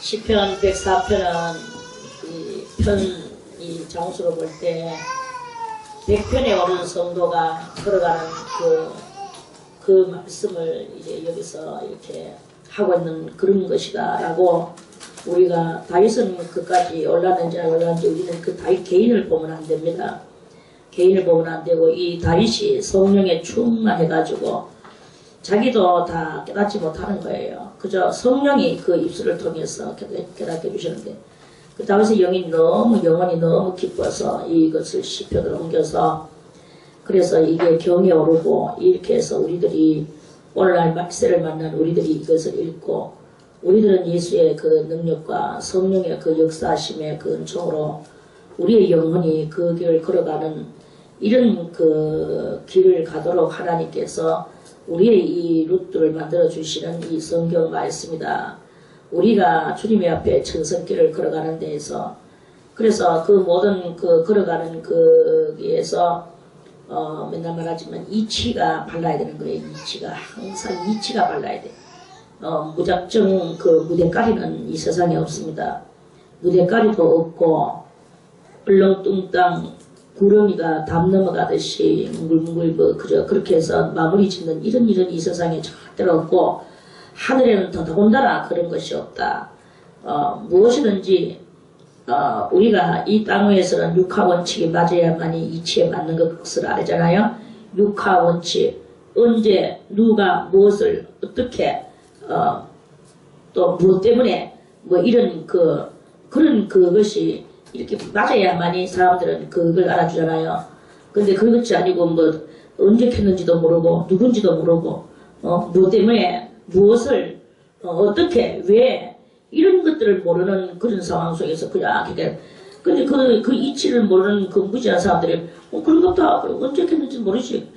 시편 104편은 이 장수로 볼 때 100편에 오른 성도가 걸어가는 그 말씀을 이제 여기서 이렇게 하고 있는 그런 것이다 라고, 우리가 다윗은 그까지 올랐는지 안 올랐는지 우리는 그 다윗 개인을 보면 안 됩니다. 개인을 보면 안 되고, 이 다윗이 성령에 충만해가지고 자기도 다 깨닫지 못하는 거예요. 그저 성령이 그 입술을 통해서 깨닫게 해주시는데, 그 다윗의 영혼이 너무 기뻐서 이것을 시편으로 옮겨서, 그래서 이게 경에 오르고, 이렇게 해서 우리들이 오늘날 말세를 만난 우리들이 이것을 읽고, 우리들은 예수의 그 능력과 성령의 그 역사하심의 그 은총으로 우리의 영혼이 그 길을 걸어가는 이런 그 길을 가도록 하나님께서 우리의 이 루트를 만들어 주시는 이 성경 말씀이다. 우리가 주님의 앞에 천성길을 걸어가는 데에서, 그래서 그 모든 그 걸어가는 거기에서 맨날 말하지만 이치가 발라야 되는 거예요. 이치가 항상 이치가 발라야 돼. 무작정 그 무대까리는 이 세상에 없습니다. 무대까리도 없고, 울렁뚱땅 구렁이가 담 넘어가듯이 뭉글뭉글 그저 그렇게 해서 마무리 짓는 이런 이 세상에 절대로 없고, 하늘에는 더더군다나 그런 것이 없다. 무엇이든지 우리가 이 땅 위에서는 육하원칙이 맞아야만이 이치에 맞는 것을 알잖아요. 육하원칙, 언제 누가 무엇을 어떻게 또 무엇 때문에 뭐 이런 그런 그것이 이렇게 맞아야만이 사람들은 그걸 알아주잖아요. 근데 그것이 아니고 뭐 언제 켰는지도 모르고 누군지도 모르고 무엇 때문에 무엇을 어떻게 왜 이런 것들을 모르는 그런 상황 속에서 그냥 근데 그 이치를 모르는 그 무지한 사람들이 그런 것도 언제 켰는지 모르지,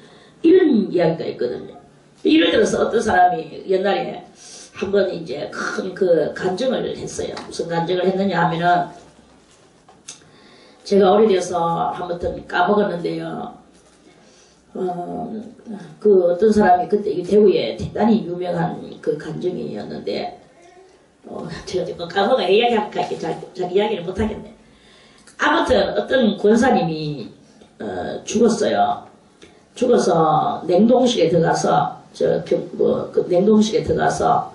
이런 이야기가 있거든요. 예를 들어서 어떤 사람이 옛날에 한번 이제 큰 그 간증을 했어요. 무슨 간증을 했느냐 하면은, 제가 오래돼서 한번 까먹었는데요. 그 어떤 사람이 그때 대구에 대단히 유명한 그 간증이었는데, 제가 지금 까먹어 이야기할까 자기 이야기를 못하겠네. 아무튼 어떤 권사님이 죽었어요. 죽어서 냉동실에 들어가서 그 냉동실에 들어가서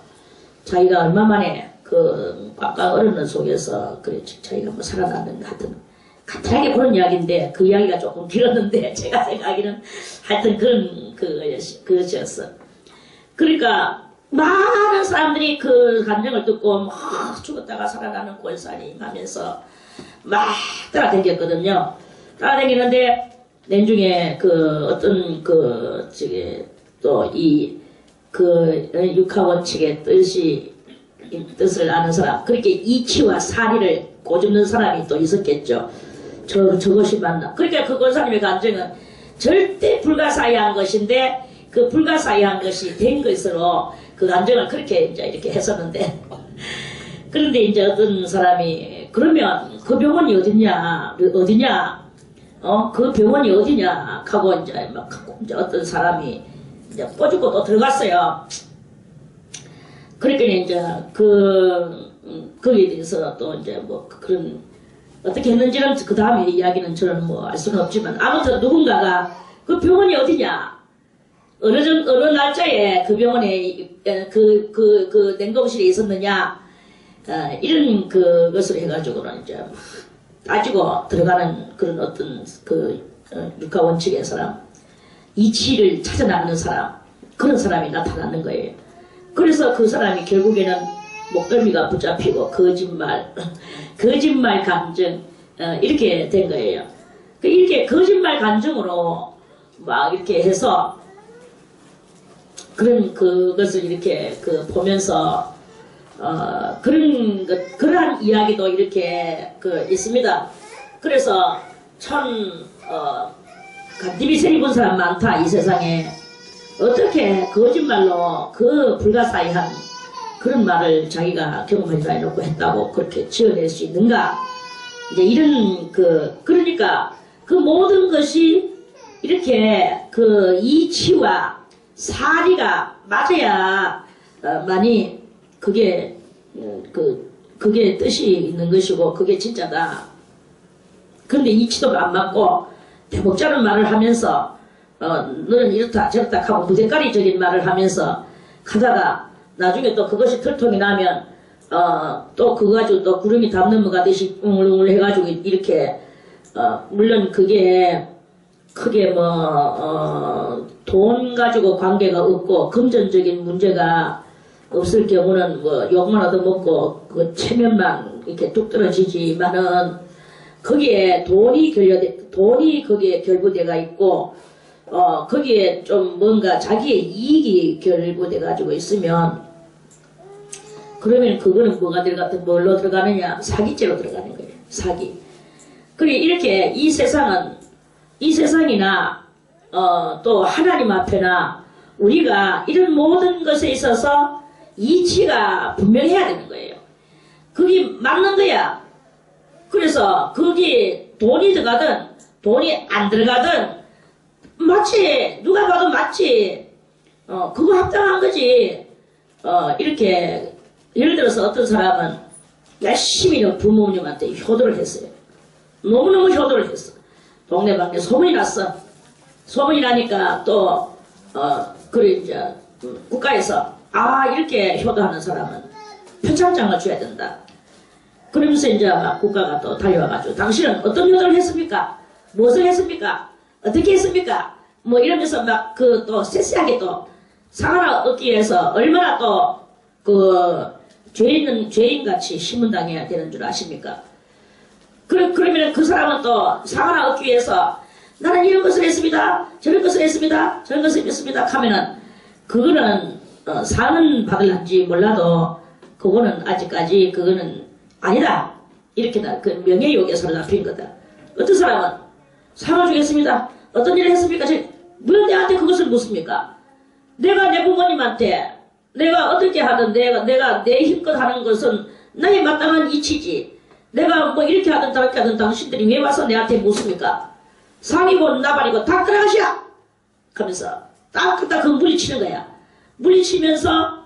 자기가 얼마 만에 그 꽉꽉 얼었는 속에서 그래 자기가 뭐 살아났는가, 하여튼 간단하게 그런 이야기인데, 그 이야기가 조금 길었는데 제가 생각하기는 하여튼 그런 그것이었어. 그러니까 많은 사람들이 그 간증을 듣고 막 죽었다가 살아나는 권사님 하면서 막 따라다녔거든요. 따라다니는데 내중에 그 어떤 그 저기 또 이 그 육하원칙의 뜻을 아는 사람, 그렇게 이치와 사리를 꼬집는 사람이 또 있었겠죠. 저것이 맞나. 그러니까 그 권사님의 간증은 절대 불가사의한 것인데, 그 불가사의한 것이 된 것으로 그 간증을 그렇게 이제 이렇게 했었는데, 그런데 이제 어떤 사람이 그러면 그 병원이 어디냐 그 병원이 어디냐 하고 이제 막 어떤 사람이 이제 꼬집고 또 들어갔어요. 그러니까 이제 거기에 대해서 또 이제 뭐 그런 어떻게 했는지는 그 다음에 이야기는 저는 뭐 알 수는 없지만, 아무튼 누군가가 그 병원이 어디냐, 어느 날짜에 그 병원에 그 냉동실에 있었느냐, 이런 그것을 해가지고는 이제 따지고 들어가는 그런 어떤 육하원칙의 사람, 이치를 찾아나가는 사람, 그런 사람이 나타나는 거예요. 그래서 그 사람이 결국에는 목덜미가 붙잡히고 거짓말 간증 이렇게 된 거예요. 이렇게 거짓말 간증으로 막 이렇게 해서 그런 그것을 이렇게 보면서 그러한 이야기도 이렇게 있습니다. 그래서 간디비세 입은 사람 많다 이 세상에. 어떻게 거짓말로 그 불가사의한 그런 말을 자기가 경험하지 않고 했다고 그렇게 지어낼 수 있는가? 이제 이런 그러니까 그 모든 것이 이렇게 그 이치와 사리가 맞아야 많이 그게 그게 뜻이 있는 것이고 그게 진짜다. 그런데 이치도가 안 맞고 대목자는 말을 하면서 너는 이렇다 저렇다 하고 무대가리적인 말을 하면서 하다가 나중에 또 그것이 털통이 나면 또 그거 가지고 또 구름이 담 넘어가듯이 웅울웅울 해가지고 이렇게 물론 그게 크게 돈 가지고 관계가 없고 금전적인 문제가 없을 경우는 뭐 욕만 얻어먹고 그 체면만 이렇게 뚝 떨어지지만은 거기에 돈이 거기에 결부돼가 있고 거기에 좀 뭔가 자기의 이익이 결부돼 가지고 있으면 그러면 그거는 뭘로 들어가느냐? 사기죄로 들어가는 거예요. 사기. 그리고 이렇게 이 세상이나 또 하나님 앞에나 우리가 이런 모든 것에 있어서 이치가 분명해야 되는 거예요. 그게 맞는 거야. 그래서 거기 돈이 들어가든 돈이 안 들어가든 맞지. 누가 봐도 맞지. 그거 합당한 거지. 이렇게 예를 들어서 어떤 사람은 열심히 부모님한테 효도를 했어요. 너무너무 효도를 했어. 동네방네 소문이 났어. 소문이 나니까 또 그래 이제 국가에서 이렇게 효도하는 사람은 표창장을 줘야 된다. 그러면서 이제 막 국가가 또 달려와가지고 당신은 어떤 효도를 했습니까? 무엇을 했습니까? 어떻게 했습니까? 뭐 이러면서 막 또 세세하게 또 상 하나 얻기 위해서 얼마나 또 죄인같이 신문당해야 되는 줄 아십니까? 그러면 그 사람은 또 상 하나 얻기 위해서 나는 이런 것을 했습니다. 저런 것을 했습니다. 저런 것을 했습니다. 하면은 그거는 상은 받을런지 몰라도 그거는 아직까지 그거는 아니다. 이렇게 그 명예욕에서 잡힌 거다. 어떤 사람은 상을 주겠습니다. 어떤 일을 했습니까? 왜 내한테 그것을 묻습니까? 내가 내 부모님한테 내가 어떻게 하든 내가 내 힘껏 하는 것은 나의 마땅한 이치지. 내가 뭐 이렇게 하든 저렇게 하든 당신들이 왜 와서 내한테 묻습니까? 상이고 나발이고 다 들어가시라! 하면서 딱 그 물리치는 거야. 물리치면서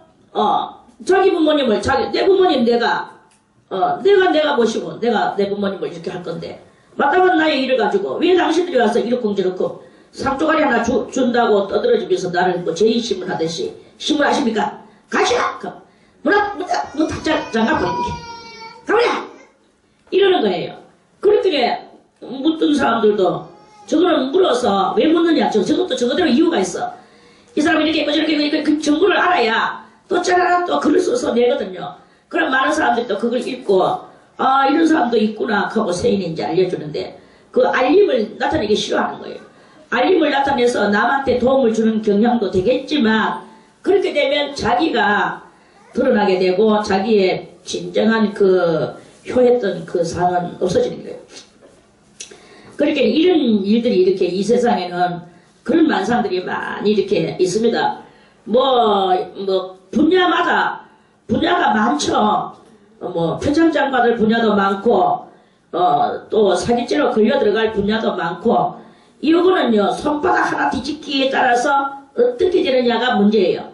자기 부모님을 내 부모님 내가 모시고 내가 내 부모님을 이렇게 할 건데 마땅한 나의 일을 가지고 왜 당신들이 와서 이렇고 저렇고 상조가리 하나 준다고 떠들어지면서 나를 뭐 죄인신문 하듯이 신문하십니까? 가시라! 문 탁 잠가버리는 게 가버려! 이러는 거예요. 그랬더니 묻던 사람들도 저거는 물어서 왜 묻느냐? 저것도 저거대로 이유가 있어. 이 사람이 이렇게 있고 저렇게 있고 그 정보를 알아야 또 짜라라 또 글을 써서 내거든요. 그럼 많은 사람들이 또 그걸 읽고 이런 사람도 있구나 하고 세인인지 알려주는데 그 알림을 나타내기 싫어하는 거예요. 알림을 나타내서 남한테 도움을 주는 경향도 되겠지만 그렇게 되면 자기가 드러나게 되고 자기의 진정한 효했던 그 상은 없어지는 거예요. 그렇게 이런 일들이 이렇게 이 세상에는 그런 만상들이 많이 이렇게 있습니다. 분야마다 분야가 많죠. 표창장 받을 분야도 많고 또 사기죄로 걸려 들어갈 분야도 많고 이거는요 손바닥 하나 뒤집기에 따라서 어떻게 되느냐가 문제예요.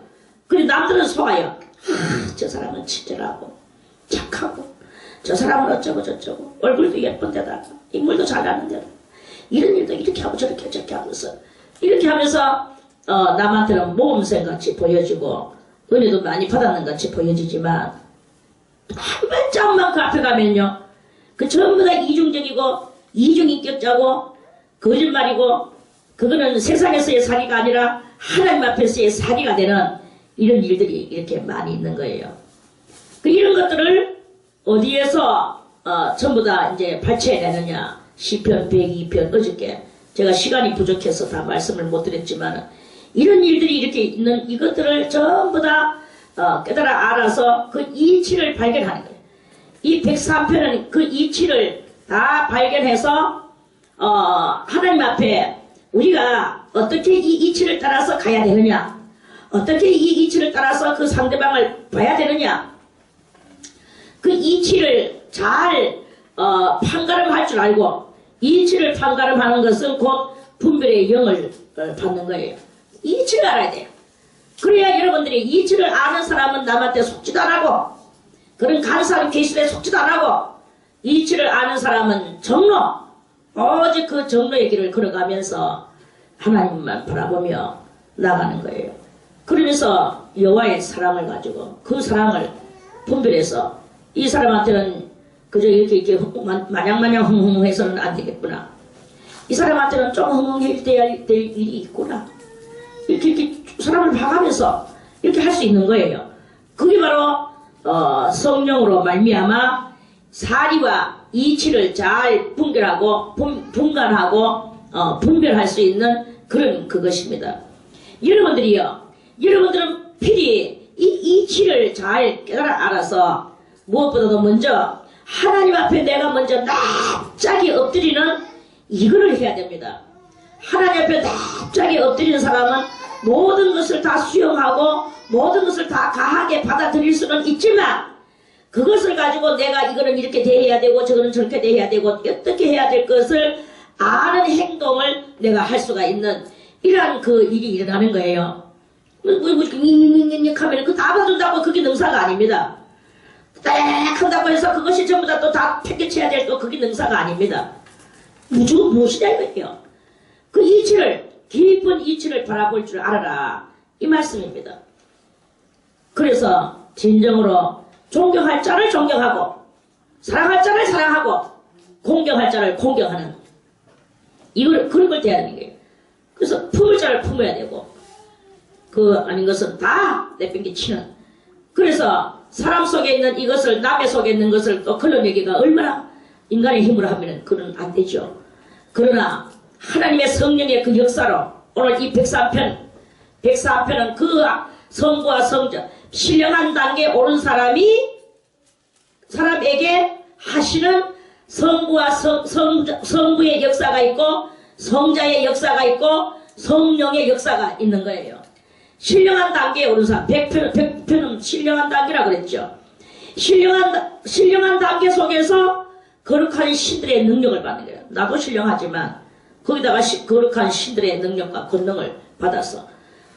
그리고 남들은 속아요. 저 사람은 친절하고 착하고 저 사람은 어쩌고 저쩌고 얼굴도 예쁜데다가 인물도 잘나는데다 이런 일도 이렇게 하고 저렇게 하면서 이렇게 하면서 남한테는 모범생같이 보여지고 은혜도 많이 받았는 같이 보여지지만 한 발짝만 그 앞에 가면요 그 전부 다 이중적이고 이중인격자고 거짓말이고 그거는 세상에서의 사기가 아니라 하나님 앞에서의 사기가 되는 이런 일들이 이렇게 많이 있는 거예요. 이런 것들을 어디에서 전부 다 이제 발췌해내느냐. 시편 102편 어저께 제가 시간이 부족해서 다 말씀을 못 드렸지만 이런 일들이 이렇게 있는 이것들을 전부 다 깨달아 알아서 그 이치를 발견하는 거예요. 이 103편은 그 이치를 다 발견해서 하나님 앞에 우리가 어떻게 이 이치를 따라서 가야 되느냐, 어떻게 이 이치를 따라서 그 상대방을 봐야 되느냐, 그 이치를 잘 판가름할 줄 알고 이치를 판가름하는 것은 곧 분별의 영을 받는 거예요. 이치를 알아야 돼요. 그래야 여러분들이 이치를 아는 사람은 남한테 속지도 안 하고, 그런 간사한 계시에 속지도 안 하고, 이치를 아는 사람은 정로, 오직 그 정로의 길을 걸어가면서 하나님만 바라보며 나가는 거예요. 그러면서 여호와의 사랑을 가지고 그 사랑을 분별해서 이 사람한테는 그저 이렇게 마냥마냥 흥흥해서는 안 되겠구나. 이 사람한테는 좀 흥흥해야 될 일이 있구나. 이렇게 사람을 봐가면서 이렇게 할 수 있는 거예요. 그게 바로 성령으로 말미암아 사리와 이치를 잘 분별하고 분별할 수 있는 그런 그것입니다. 여러분들은 필히 이 이치를 잘 알아서 무엇보다도 먼저 하나님 앞에 내가 먼저 납작이 엎드리는 이거를 해야 됩니다. 하나님 앞에 납작이 엎드리는 사람은 모든 것을 다 수용하고 모든 것을 다 가하게 받아들일 수는 있지만 그것을 가지고 내가 이거는 이렇게 대해야 되고 저거는 저렇게 대해야 되고 어떻게 해야 될 것을 아는 행동을 내가 할 수가 있는 이러한 그 일이 일어나는 거예요. 하면 그 다 봐준다고 그게 능사가 아닙니다. 딱 한다고 해서 그것이 전부 다 또 다 팽개쳐야 될 또 그게 능사가 아닙니다. 무조건 무엇이냐 이거예요. 그 이치를 깊은 이치를 바라볼 줄 알아라 이 말씀입니다. 그래서 진정으로 존경할 자를 존경하고 사랑할 자를 사랑하고 공경할 자를 공경하는 이걸 그런 걸 돼야 되는 거예요. 그래서 품을 자를 품어야 되고 그 아닌 것은 다 내팽개치는. 그래서 사람 속에 있는 이것을 남의 속에 있는 것을 또 걸러내기가 얼마나 인간의 힘으로 하면은 그건 안 되죠. 그러나 하나님의 성령의 그 역사로 오늘 이 104편은 그 성부와 성자 신령한 단계에 오른 사람에게 하시는 성부와 성부의 역사가 있고 성자의 역사가 있고 성령의 역사가 있는 거예요. 신령한 단계에 오른 사람 100편은 신령한 단계라고 그랬죠. 신령한 단계 속에서 거룩한 신들의 능력을 받는 거예요. 나도 신령하지만 거기다가 거룩한 신들의 능력과 권능을 받아서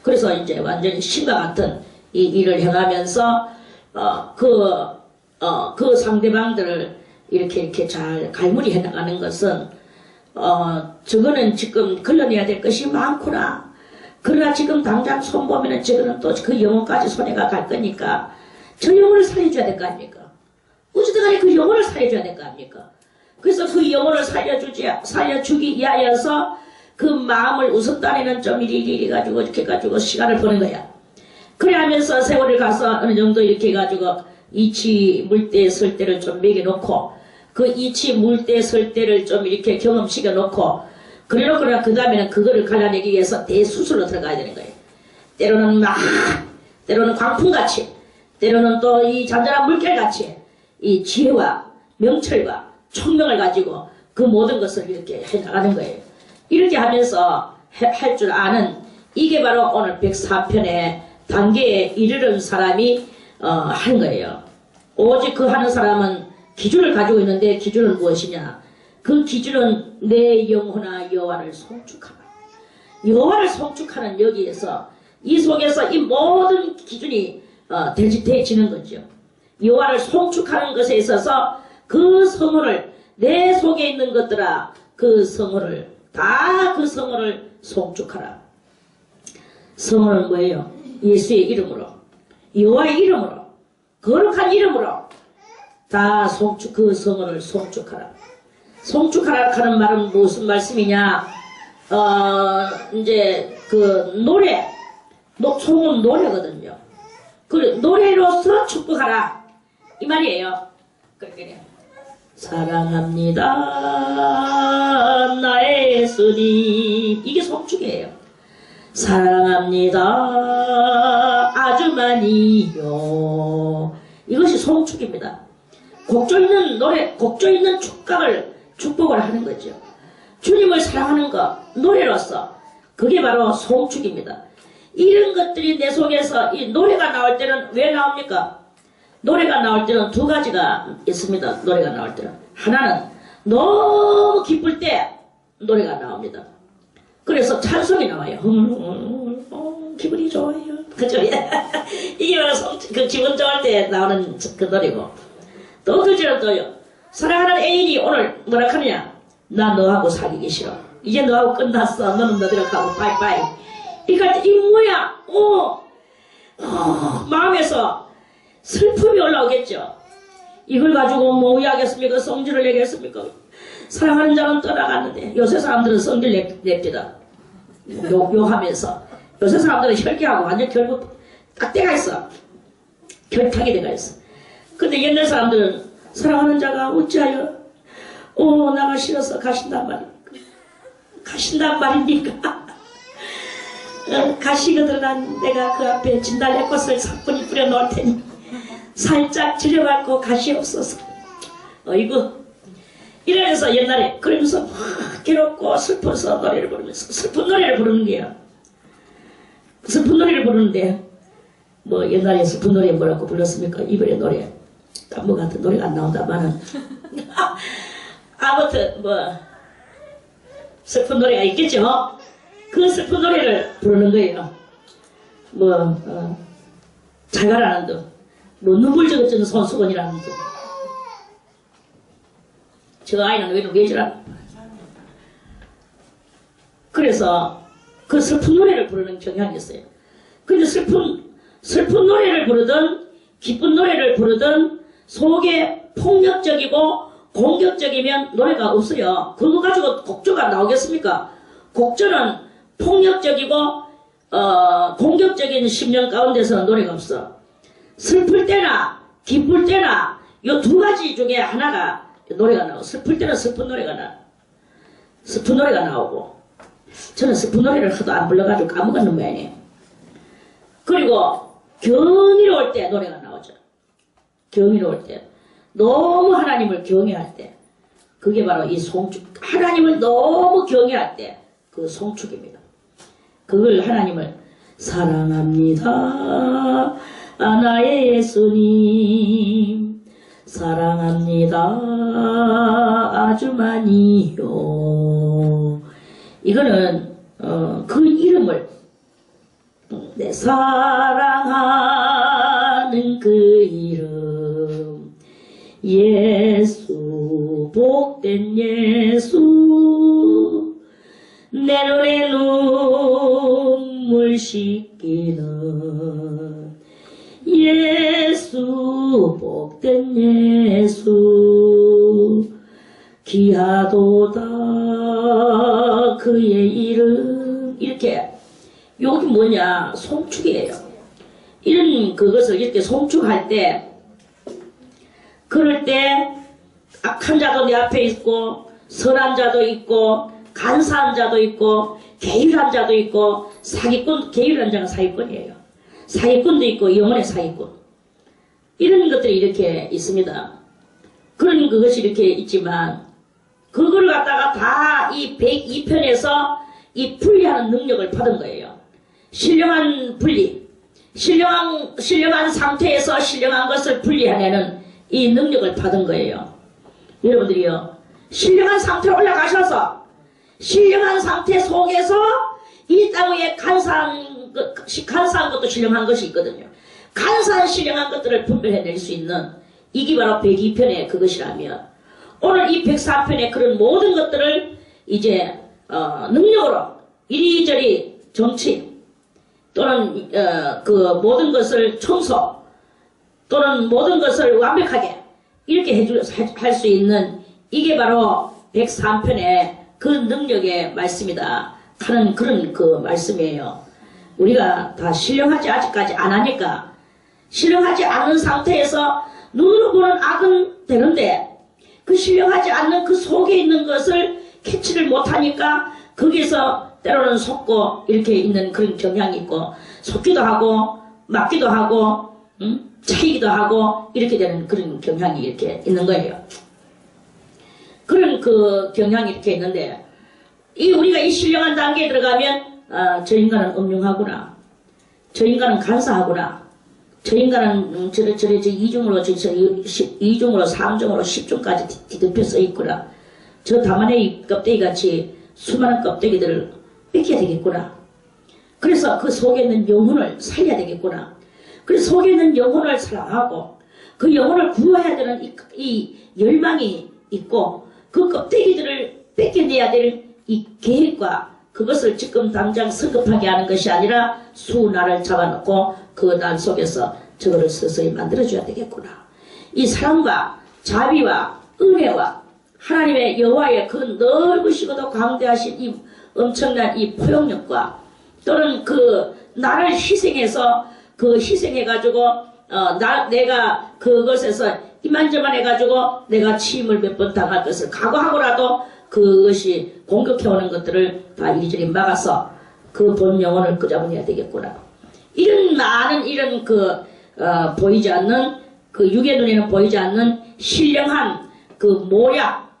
그래서 이제 완전히 신과 같은 이 일을 행하면서 그 상대방들을 이렇게 잘 갈무리 해나가는 것은 저거는 지금 걸러내야 될 것이 많구나. 그러나 지금 당장 손보면은 저거는 또 그 영혼까지 손해가 갈 거니까 저 영혼을 살려줘야 될 거 아닙니까? 어쨌든 간에 그 영혼을 살려줘야 될 거 아닙니까? 그래서 그 영혼을 살려주기 위하여서 그 마음을 우선단에는 좀 이리 가지고 이렇게 가지고 시간을 보낸 거야. 그래 하면서 세월을 가서 어느 정도 이렇게 해가지고 이치 물때 설 때를 좀 먹여놓고 그 이치 물때 설 때를 좀 이렇게 경험시켜 놓고 그래 놓고나 그 다음에는 그거를 갈라내기 위해서 대수술로 들어가야 되는 거예요. 때로는 광풍같이 때로는 또 이 잔잔한 물결같이 이 지혜와 명철과 총명을 가지고 그 모든 것을 이렇게 해나가는 거예요. 이렇게 하면서 할 줄 아는 이게 바로 오늘 104편의 단계에 이르는 사람이 하는 거예요. 오직 그 하는 사람은 기준을 가지고 있는데 기준은 무엇이냐? 그 기준은 내 영혼아 여호와를 송축하라. 여호와를 송축하는 여기에서 이 속에서 이 모든 기준이 대지되어지는 거죠. 여호와를 송축하는 것에 있어서 그 성호를 내 속에 있는 것들아 그 성호를 다 그 성호를 송축하라. 성호는 뭐예요? 예수의 이름으로 여호와의 이름으로 거룩한 이름으로 다 그 성호를 송축하라. 송축하라 하는 말은 무슨 말씀이냐? 이제 그 송은 노래거든요. 그 노래로서 축복하라 이 말이에요. 그러니까 사랑합니다 나의 예수님 이게 송축이에요. 사랑합니다 아주 많이요 이것이 송축입니다. 곡조 있는 노래, 곡조 있는 축복을 하는 거죠. 주님을 사랑하는 것, 노래로서 그게 바로 송축입니다. 이런 것들이 내 속에서 이 노래가 나올 때는 왜 나옵니까? 노래가 나올 때는 두 가지가 있습니다. 노래가 나올 때는 하나는 너무 기쁠 때 노래가 나옵니다. 그래서 찬송이 나와요. 기분이 좋아요. 그죠? 이게 바로 그 기분 좋을 때 나오는 그 노래고. 또 그저는 또요. 사랑하는 애인이 오늘 뭐라 하느냐. 나 너하고 사귀기 싫어. 이제 너하고 끝났어. 너는 너대로 가고 바이바이. 그러니까 이 뭐야. 마음에서 슬픔이 올라오겠죠. 이걸 가지고 뭐 의하겠습니까? 성질을 내겠습니까? 사랑하는 자는 떠나갔는데 요새 사람들은 성질 냅니다. 욕하면서 요새 사람들은 혈기하고 완전 결국 딱 때가 있어. 결탁이 돼가 있어. 근데 옛날 사람들은 사랑하는 자가 어찌하여 나가 싫어서 가신단 말입니까? 가신단 말입니까? 가시가 들어간 내가 그 앞에 진달래꽃을 사뿐히 뿌려 놓을 테니 살짝 지려밟고 가시옵소서. 어이구. 이러면서 옛날에 그러면서 막 괴롭고 슬퍼서 노래를 부르면서 슬픈 노래를 부르는 게요. 슬픈 노래를 부르는데 뭐 옛날에 슬픈 노래 뭐라고 불렀습니까? 이번에 노래 딴 거 같은 노래가 안 나온다마는 아무튼 뭐 슬픈 노래가 있겠죠. 그 슬픈 노래를 부르는 거예요. 뭐 자가라는 듯, 뭐 눈물 적어주는 손수건이라는 듯. 저 아이는 왜 저러나. 그래서 그 슬픈 노래를 부르는 경향이 있어요. 근데 슬픈 노래를 부르든 기쁜 노래를 부르든 속에 폭력적이고 공격적이면 노래가 없어요. 그거 가지고 곡조가 나오겠습니까? 곡조는 폭력적이고 공격적인 심령 가운데서 노래가 없어. 슬플 때나 기쁠 때나 이 두 가지 중에 하나가 노래가 나오고, 슬플 때는 슬픈 노래가 나오고, 저는 슬픈 노래를 하도 안 불러가지고 까먹었는 모양이에요. 그리고 경이로울 때 노래가 나오죠. 경이로울 때, 너무 하나님을 경외할 때, 그게 바로 이 송축, 하나님을 너무 경외할 때 그 송축입니다. 그걸 하나님을 사랑합니다 나의 예수님, 사랑합니다 아주 많이요. 이거는 그 이름을 내 사랑하는 그 이름 예수, 복된 예수, 내 눈에 눈물 씻기는 예수, 복된 예수, 귀하도다 그의 이름. 이렇게 여기 뭐냐, 송축이에요. 이런 그것을 이렇게 송축할 때, 그럴 때 악한 자도 내 앞에 있고 선한 자도 있고 간사한 자도 있고 계율한 자도 있고 사기꾼, 계율한 자가 사기꾼이에요. 사기꾼도 있고 영혼의 사기꾼, 이런 것들이 이렇게 있습니다. 그런 그것이 이렇게 있지만 그걸 갖다가 다 이 102편에서 이 분리하는 능력을 받은 거예요. 신령한 분리, 신령한 상태에서 신령한 것을 분리해내는 이 능력을 받은 거예요. 여러분들이요, 신령한 상태로 올라가셔서 신령한 상태 속에서 이 땅 위에 간사한 것도 신령한 것이 있거든요. 간사한 신령한 것들을 분별해낼 수 있는, 이게 바로 102편의 그것이라면 오늘 이 104편의 그런 모든 것들을 이제 능력으로 이리저리 정치 또는 그 모든 것을 청소 또는 모든 것을 완벽하게 이렇게 할 수 있는, 이게 바로 103편의 그 능력의 말씀이다 하는 그런 그 말씀이에요. 우리가 다 신령하지 아직까지 안 하니까, 신령하지 않은 상태에서 눈으로 보는 악은 되는데 그 신령하지 않는 그 속에 있는 것을 캐치를 못하니까 거기서 때로는 속고 이렇게 있는 그런 경향이 있고, 속기도 하고 막기도 하고 차이기도 하고 이렇게 되는 그런 경향이 이렇게 있는 거예요. 그런 그 경향이 이렇게 있는데, 우리가 이 신령한 단계에 들어가면 저 인간은 음흉하구나, 저 인간은 간사하구나, 저 인간은 저래 2중으로 2중으로 3중으로 10중까지 뒤덮여 써 있구나, 저 다만의 껍데기 같이 수많은 껍데기들을 뺏겨야 되겠구나. 그래서 그 속에 있는 영혼을 살려야 되겠구나. 그래서 속에 있는 영혼을 사랑하고 그 영혼을 구해야 되는 이 열망이 있고 그 껍데기들을 뺏겨내야 될 이 계획과 그것을 지금 당장 성급하게 하는 것이 아니라 수날을 잡아놓고 그 날 속에서 저거를 서서히 만들어줘야 되겠구나. 이 사랑과 자비와 은혜와 하나님의 여호와의 그 넓으시고도 광대하신 이 엄청난 이 포용력과 또는 그 나를 희생해서 그 희생해가지고 내가 그것에서 이만저만 해가지고 내가 침을 몇 번 당할 것을 각오하고라도 그것이 공격해오는 것들을 다 이리저리 막아서 그 본 영혼을 끄잡아내야 되겠구나. 이런 많은 이런 보이지 않는 그 육의 눈에는 보이지 않는 신령한 그 모략.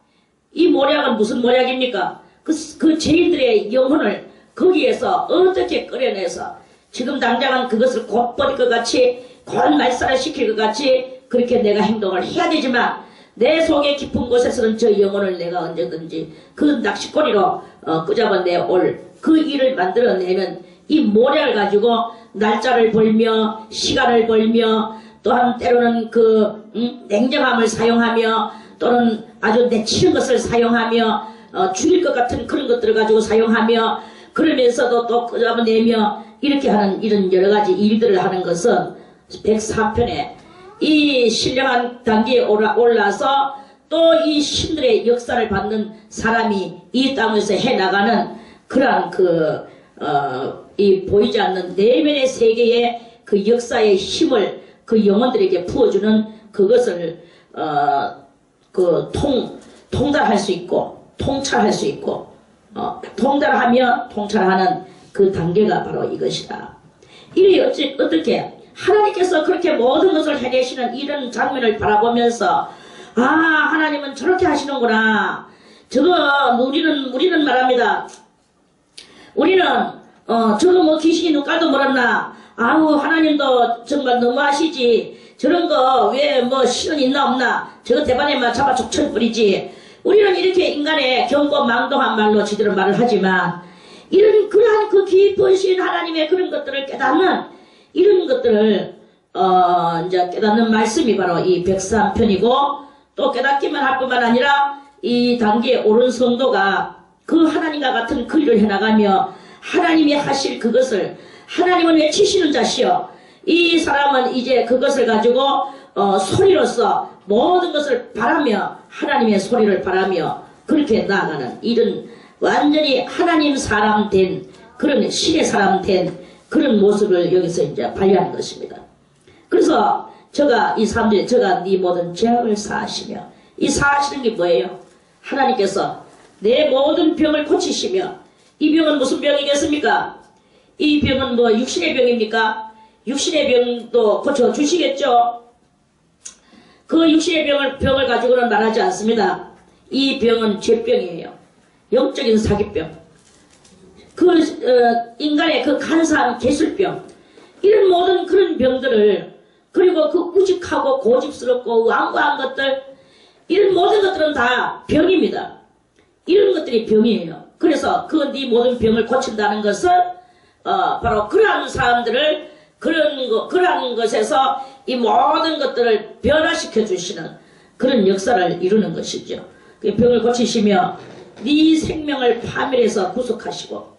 이 모략은 무슨 모략입니까? 그 죄인들의 영혼을 거기에서 어떻게 끌어내서 지금 당장은 그것을 곧 버릴 것 같이 곧 말살을 시킬 것 같이 그렇게 내가 행동을 해야 되지만 내 속의 깊은 곳에서는 저 영혼을 내가 언제든지 그 낚시꼬리로 끄잡아내올 그 일을 만들어내면 이 모략을 가지고 날짜를 벌며 시간을 벌며 또한 때로는 냉정함을 사용하며 또는 아주 내치는 것을 사용하며 죽일 것 같은 그런 것들을 가지고 사용하며 그러면서도 또 끄잡아내며 이렇게 하는 이런 여러가지 일들을 하는 것은 104편에 이 신령한 단계에 올라서 또 이 신들의 역사를 받는 사람이 이 땅에서 해나가는 그러한 이 보이지 않는 내면의 세계의 그 역사의 힘을 그 영혼들에게 부어주는 그것을 통달할 수 있고 통찰할 수 있고 통달하며 통찰하는 그 단계가 바로 이것이다. 이리 어떻게 하나님께서 그렇게 모든 것을 해내시는 이런 장면을 바라보면서 아 하나님은 저렇게 하시는구나. 우리는 말합니다. 우리는 저거 뭐 귀신이 눈깔도 멀었나. 아우 하나님도 정말 너무하시지. 저런 거 왜 뭐 신은 있나 없나. 저거 대반에만 잡아 족쳐버리지. 우리는 이렇게 인간의 경고망동한 말로 지들은 말을 하지만 그러한 그 깊으신 하나님의 그런 것들을 깨닫는 이런 것들을 이제 깨닫는 말씀이 바로 이 103편이고 또 깨닫기만 할 뿐만 아니라 이 단계에 오른 성도가 그 하나님과 같은 그 일을 해나가며 하나님이 하실 그것을 하나님은 외치시는 자시여 이 사람은 이제 그것을 가지고 소리로서 모든 것을 바라며 하나님의 소리를 바라며 그렇게 나아가는 이런 완전히 하나님 사람 된 그런 신의 사람 된 그런 모습을 여기서 이제 발휘하는 것입니다. 그래서 이 사람들이 네 모든 죄악을 사하시며 이 사하시는 게 뭐예요? 하나님께서 내 모든 병을 고치시며 이 병은 무슨 병이겠습니까? 이 병은 뭐 육신의 병입니까? 육신의 병도 고쳐주시겠죠? 그 육신의 병을 가지고는 말하지 않습니다. 이 병은 죄병이에요. 영적인 사기병. 인간의 그 간사한 개술병, 이런 모든 그런 병들을, 그리고 그 우직하고 고집스럽고 완고한 것들, 이런 모든 것들은 다 병입니다. 이런 것들이 병이에요. 그래서 네 모든 병을 고친다는 것은, 바로 그러한 사람들을, 그러한 것에서 이 모든 것들을 변화시켜 주시는 그런 역사를 이루는 것이죠. 그 병을 고치시며, 네 생명을 파멸해서 구속하시고,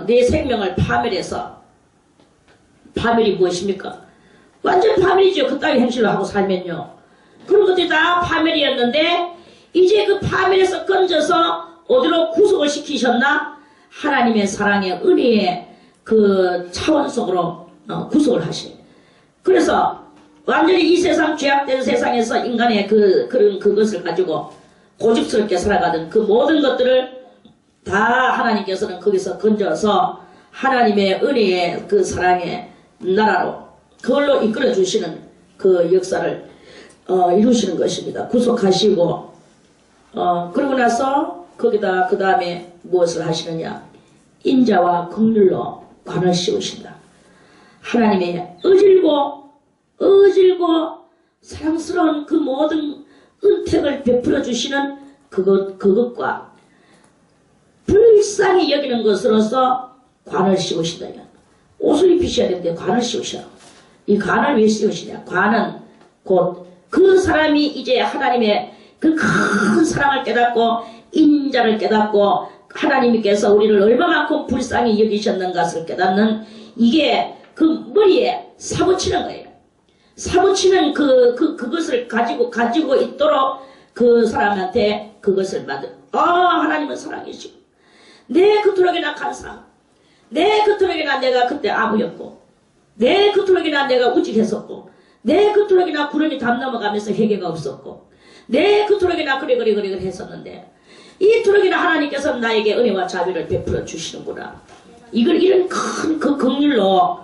내 생명을 파멸해서 파멸이 무엇입니까? 완전 파멸이죠. 그따위 행실로 하고 살면요. 그런 것들이 다 파멸이었는데 이제 그 파멸에서 건져서 어디로 구속을 시키셨나? 하나님의 사랑의 은혜의 그 차원 속으로 구속을 하시. 그래서 완전히 이 세상 죄악된 세상에서 인간의 그것을 가지고 고집스럽게 살아가던 그 모든 것들을 다 하나님께서는 거기서 건져서 하나님의 은혜의 그 사랑의 나라로 그걸로 이끌어 주시는 그 역사를 이루시는 것입니다. 구속하시고 그러고 나서 거기다 그 다음에 무엇을 하시느냐? 인자와 긍휼로 관을 씌우신다. 하나님의 어질고 사랑스러운 그 모든 은택을 베풀어 주시는 그것과 불쌍히 여기는 것으로서 관을 씌우신다. 옷을 입히셔야 되는데 관을 씌우셔. 이 관을 왜 씌우시냐? 관은 곧 그 사람이 이제 하나님의 그 큰 사랑을 깨닫고 인자를 깨닫고 하나님께서 우리를 얼마만큼 불쌍히 여기셨는 것을 깨닫는 이게 그 머리에 사무치는 거예요. 사무치는 그것을 가지고 있도록 그 사람한테 그것을 받은. 하나님은 사랑이시고 내 그토록이나 간사, 내 그토록이나 내가 그때 아무였고, 내 그토록이나 내가 우직했었고, 내 그토록이나 구름이 담 넘어가면서 회개가 없었고, 내 그토록이나 그래 했었는데 이 토록이나 하나님께서 나에게 은혜와 자비를 베풀어 주시는구나. 이런 큰 그 긍휼로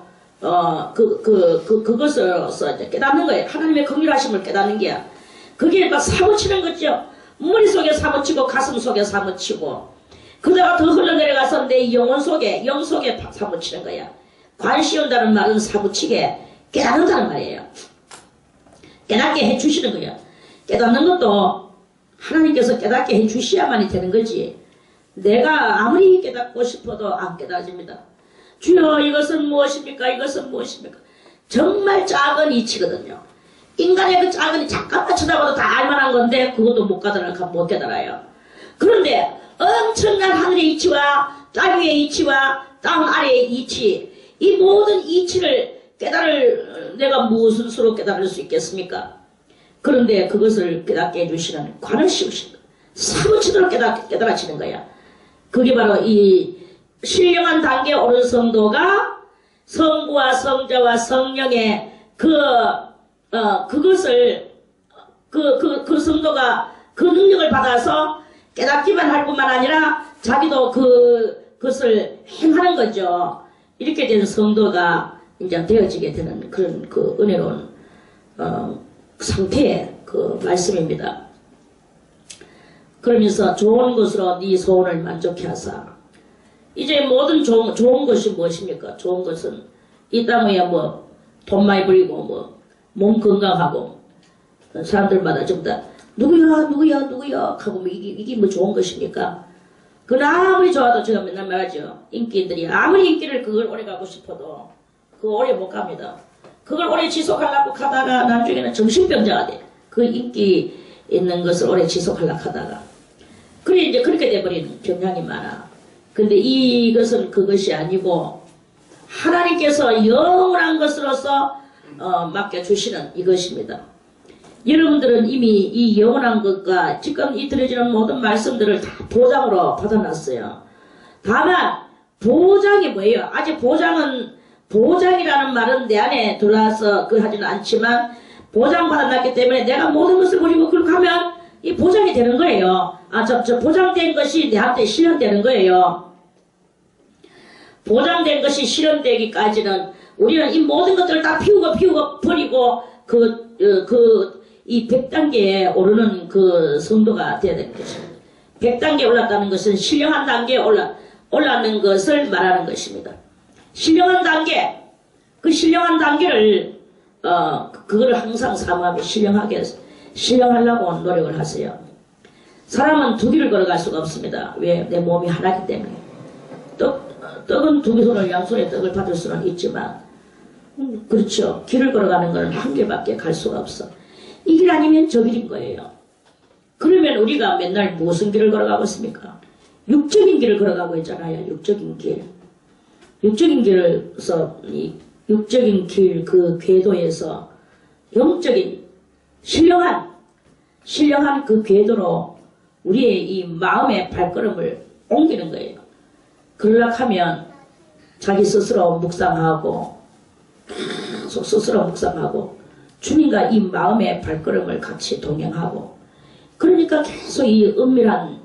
그것으로서 이제 깨닫는 거예요. 하나님의 긍휼하심을 깨닫는 게야. 그게 막 사무치는 거죠. 머릿속에 사무치고 가슴 속에 사무치고 그러다가 더 흘러내려가서 내 영혼 속에 사무치는 거야. 관 씌운다는 말은 사무치게 깨닫는다는 말이에요. 깨닫게 해주시는 거예요. 깨닫는 것도 하나님께서 깨닫게 해주셔야만이 되는 거지. 내가 아무리 깨닫고 싶어도 안 깨닫집니다. 주여 이것은 무엇입니까? 이것은 무엇입니까? 정말 작은 이치거든요. 인간의 그 작은 잠깐만 쳐다봐도 다 알만한 건데 그것도 못 깨달아요. 그런데 엄청난 하늘의 이치와 땅 위의 이치와 땅 아래의 이치, 이 모든 이치를 내가 무슨 수로 깨달을 수 있겠습니까? 그런데 그것을 깨닫게 해주시는 관을 씌우신 거야. 사무치도록 깨달아지는 거야. 그게 바로 이 신령한 단계에 오른 성도가 성부와 성자와 성령의 그것을 그 성도가 그 능력을 받아서 깨닫기만 할 뿐만 아니라 자기도 그것을 행하는 거죠. 이렇게 된 성도가 이제 되어지게 되는 그런 그 은혜로운 상태의 그 말씀입니다. 그러면서 좋은 것으로 네 소원을 만족해 하사. 이제 모든 좋은 것이 무엇입니까? 좋은 것은 이 땅에 뭐 돈 많이 벌이고 몸 건강하고 사람들마다 전부 다 누구야 하고 뭐 이게 뭐 좋은 것입니까? 그건 아무리 좋아도 제가 맨날 말하죠. 인기인들이 아무리 인기를 그걸 오래 가고 싶어도 그거 오래 못 갑니다. 그걸 오래 지속하려고 하다가 나중에는 정신병자가 돼. 그 인기 있는 것을 오래 지속하려고 하다가. 그래 이제 그렇게 돼버리는 경향이 많아. 근데 이것은 그것이 아니고 하나님께서 영원한 것으로서 맡겨주시는 이것입니다. 여러분들은 이미 이 영원한 것과 지금 이 들어지는 모든 말씀들을 다 보장으로 받아놨어요. 다만 보장이 뭐예요? 아직 보장이라는 말은 내 안에 들어와서 하지는 않지만 보장받아놨기 때문에 내가 모든 것을 버리고 그렇게 하면 이 보장이 되는 거예요. 저 보장된 것이 내한테 실현되는 거예요. 보장된 것이 실현되기까지는 우리는 이 모든 것들을 다 피우고 버리고 이 100단계에 오르는 그 성도가 되어야 되는 것입니다. 100단계에 올랐다는 것은 신령한 단계에 올랐는 것을 말하는 것입니다. 신령한 단계, 그 신령한 단계를 그걸 항상 사모하며 신령하려고 노력을 하세요. 사람은 두 길을 걸어갈 수가 없습니다. 왜? 내 몸이 하나이기 때문에. 떡은 두 손을 양손에 떡을 받을 수는 있지만 그렇죠. 길을 걸어가는 것은 한 길밖에 갈 수가 없어. 이 길 아니면 저 길인 거예요. 그러면 우리가 맨날 무슨 길을 걸어가고 있습니까? 육적인 길을 걸어가고 있잖아요. 육적인 길. 육적인 길 그 궤도에서 영적인 신령한 그 궤도로 우리의 이 마음의 발걸음을 옮기는 거예요. 그러려고 하면 자기 스스로 묵상하고 주님과 이 마음의 발걸음을 같이 동행하고 그러니까 계속 이 은밀한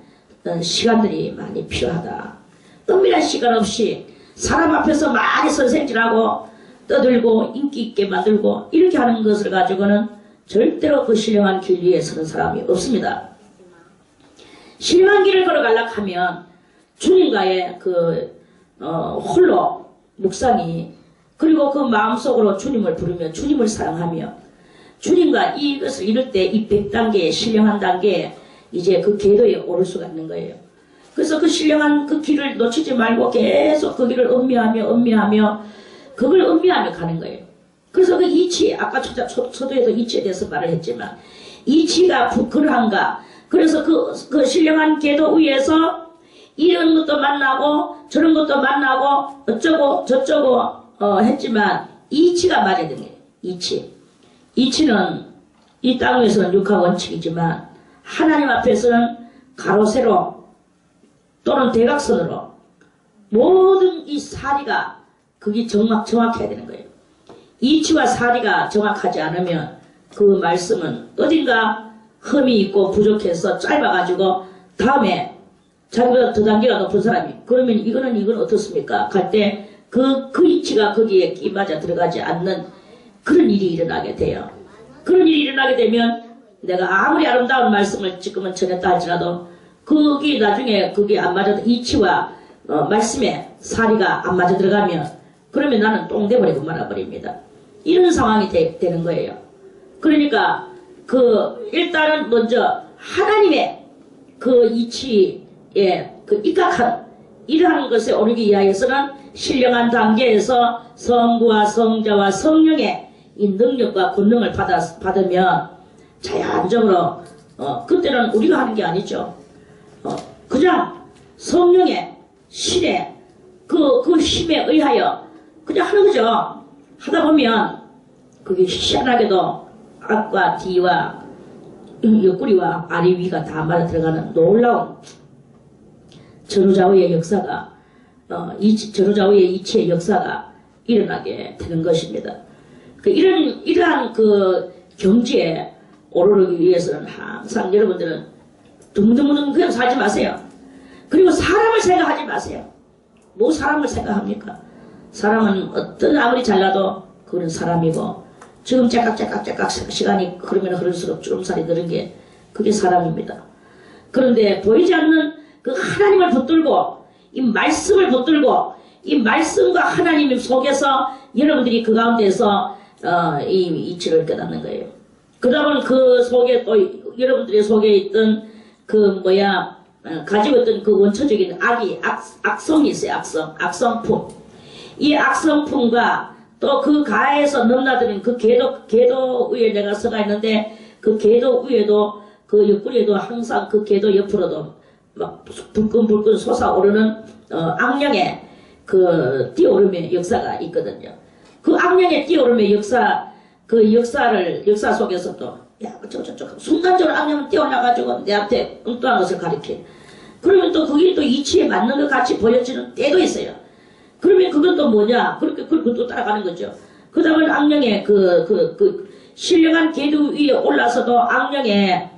시간들이 많이 필요하다. 은밀한 시간 없이 사람 앞에서 많이 선생질하고 떠들고 인기 있게 만들고 이렇게 하는 것을 가지고는 절대로 그 신령한 길 위에 서는 사람이 없습니다. 신령한 길을 걸어가려고 하면 주님과의 홀로 묵상이 그리고 그 마음속으로 주님을 부르며 주님을 사랑하며 주님과 이것을 이룰 때 이 100단계의 신령한 단계에 이제 그 궤도에 오를 수가 있는 거예요. 그래서 그 신령한 그 길을 놓치지 말고 계속 그 길을 음미하며 그걸 음미하며 가는 거예요. 그래서 그 이치, 아까 초도에도 이치에 대해서 말을 했지만 이치가 그러한가. 그래서 그 신령한 궤도 위에서 이런 것도 만나고 저런 것도 만나고 어쩌고 저쩌고 했지만 이치가 맞아야 되는 거예요. 이치는 이 땅 위에서는 육하 원칙이지만 하나님 앞에서는 가로 세로 또는 대각선으로 모든 이 사리가 그게 정확해야 되는 거예요. 이치와 사리가 정확하지 않으면 그 말씀은 어딘가 흠이 있고 부족해서 짧아가지고 다음에 자기보다 더 단계가 높은 사람이 그러면 이건 어떻습니까? 갈 때 그 이치가 거기에 끼맞아 들어가지 않는 그런 일이 일어나게 돼요. 그런 일이 일어나게 되면 내가 아무리 아름다운 말씀을 지금은 전했다 할지라도 그게 나중에 그게 안 맞아도 이치와 말씀의 사리가 안 맞아 들어가면 그러면 나는 똥 돼버리고 말아버립니다. 이런 상황이 되는 거예요. 그러니까 일단은 먼저 하나님의 그 이치에 그 입각한 이러한 것에 오르기 위하여서는 신령한 단계에서 성부와 성자와 성령의 이 능력과 권능을 받으면 자연적으로 그때는 우리가 하는 게 아니죠. 그냥 성령의 신의 그 힘에 의하여 그냥 하는 거죠. 하다 보면 그게 희한하게도 앞과 뒤와 옆구리와 아래 위가 다 맞아 들어가는 놀라운 전후좌우의 역사가 전후좌우의 이치의 역사가 일어나게 되는 것입니다. 이러한 그 경지에 오르기 위해서는 항상 여러분들은 둥둥둥 그냥 살지 마세요. 그리고 사람을 생각하지 마세요. 뭐 사람을 생각합니까? 사람은 아무리 잘나도 그건 사람이고 지금 째깍째깍 시간이 흐를수록 주름살이 드는 게 그게 사람입니다. 그런데 보이지 않는 그 하나님을 붙들고 이 말씀을 붙들고 이 말씀과 하나님 속에서 여러분들이 그 가운데서 이 이치를 깨닫는 거예요. 그러다 그 속에 또 여러분들의 속에 있던 가지고 있던 그 원초적인 악성이 있어요. 악성품. 이 악성품과 또 그 가에서 넘나드는 그 궤도 위에 내가 서가 있는데 그 궤도 위에도 그 옆구리에도 항상 그 궤도 옆으로도 막 불끈불끈 솟아오르는 악령의 그 뛰어오름의 역사가 있거든요. 그 악령의 뛰어오름의 역사 속에서도 야 저쪽 순간적으로 악령은 뛰어올라가지고 내한테 엉뚱한 것을 가리켜. 그러면 또 그게 또 이치에 맞는 것 같이 보여지는 때도 있어요. 그러면 그건 또 뭐냐? 그걸 또 따라가는 거죠. 그 다음에 악령의 신령한 궤도 위에 올라서도 악령의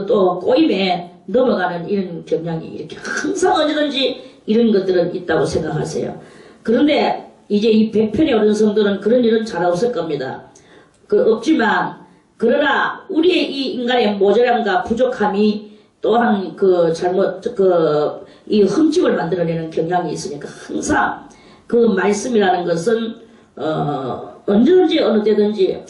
또 꼬임에 넘어가는 이런 경향이 이렇게 항상 언제든지 이런 것들은 있다고 생각하세요. 그런데 이제 이 100편에 오른 성도는 그런 일은 잘 없을 겁니다. 없지만 그러나 우리의 이 인간의 모자람과 부족함이 또한 이 흠집을 만들어내는 경향이 있으니까 항상 그 말씀이라는 것은 언제든지 어느 때든지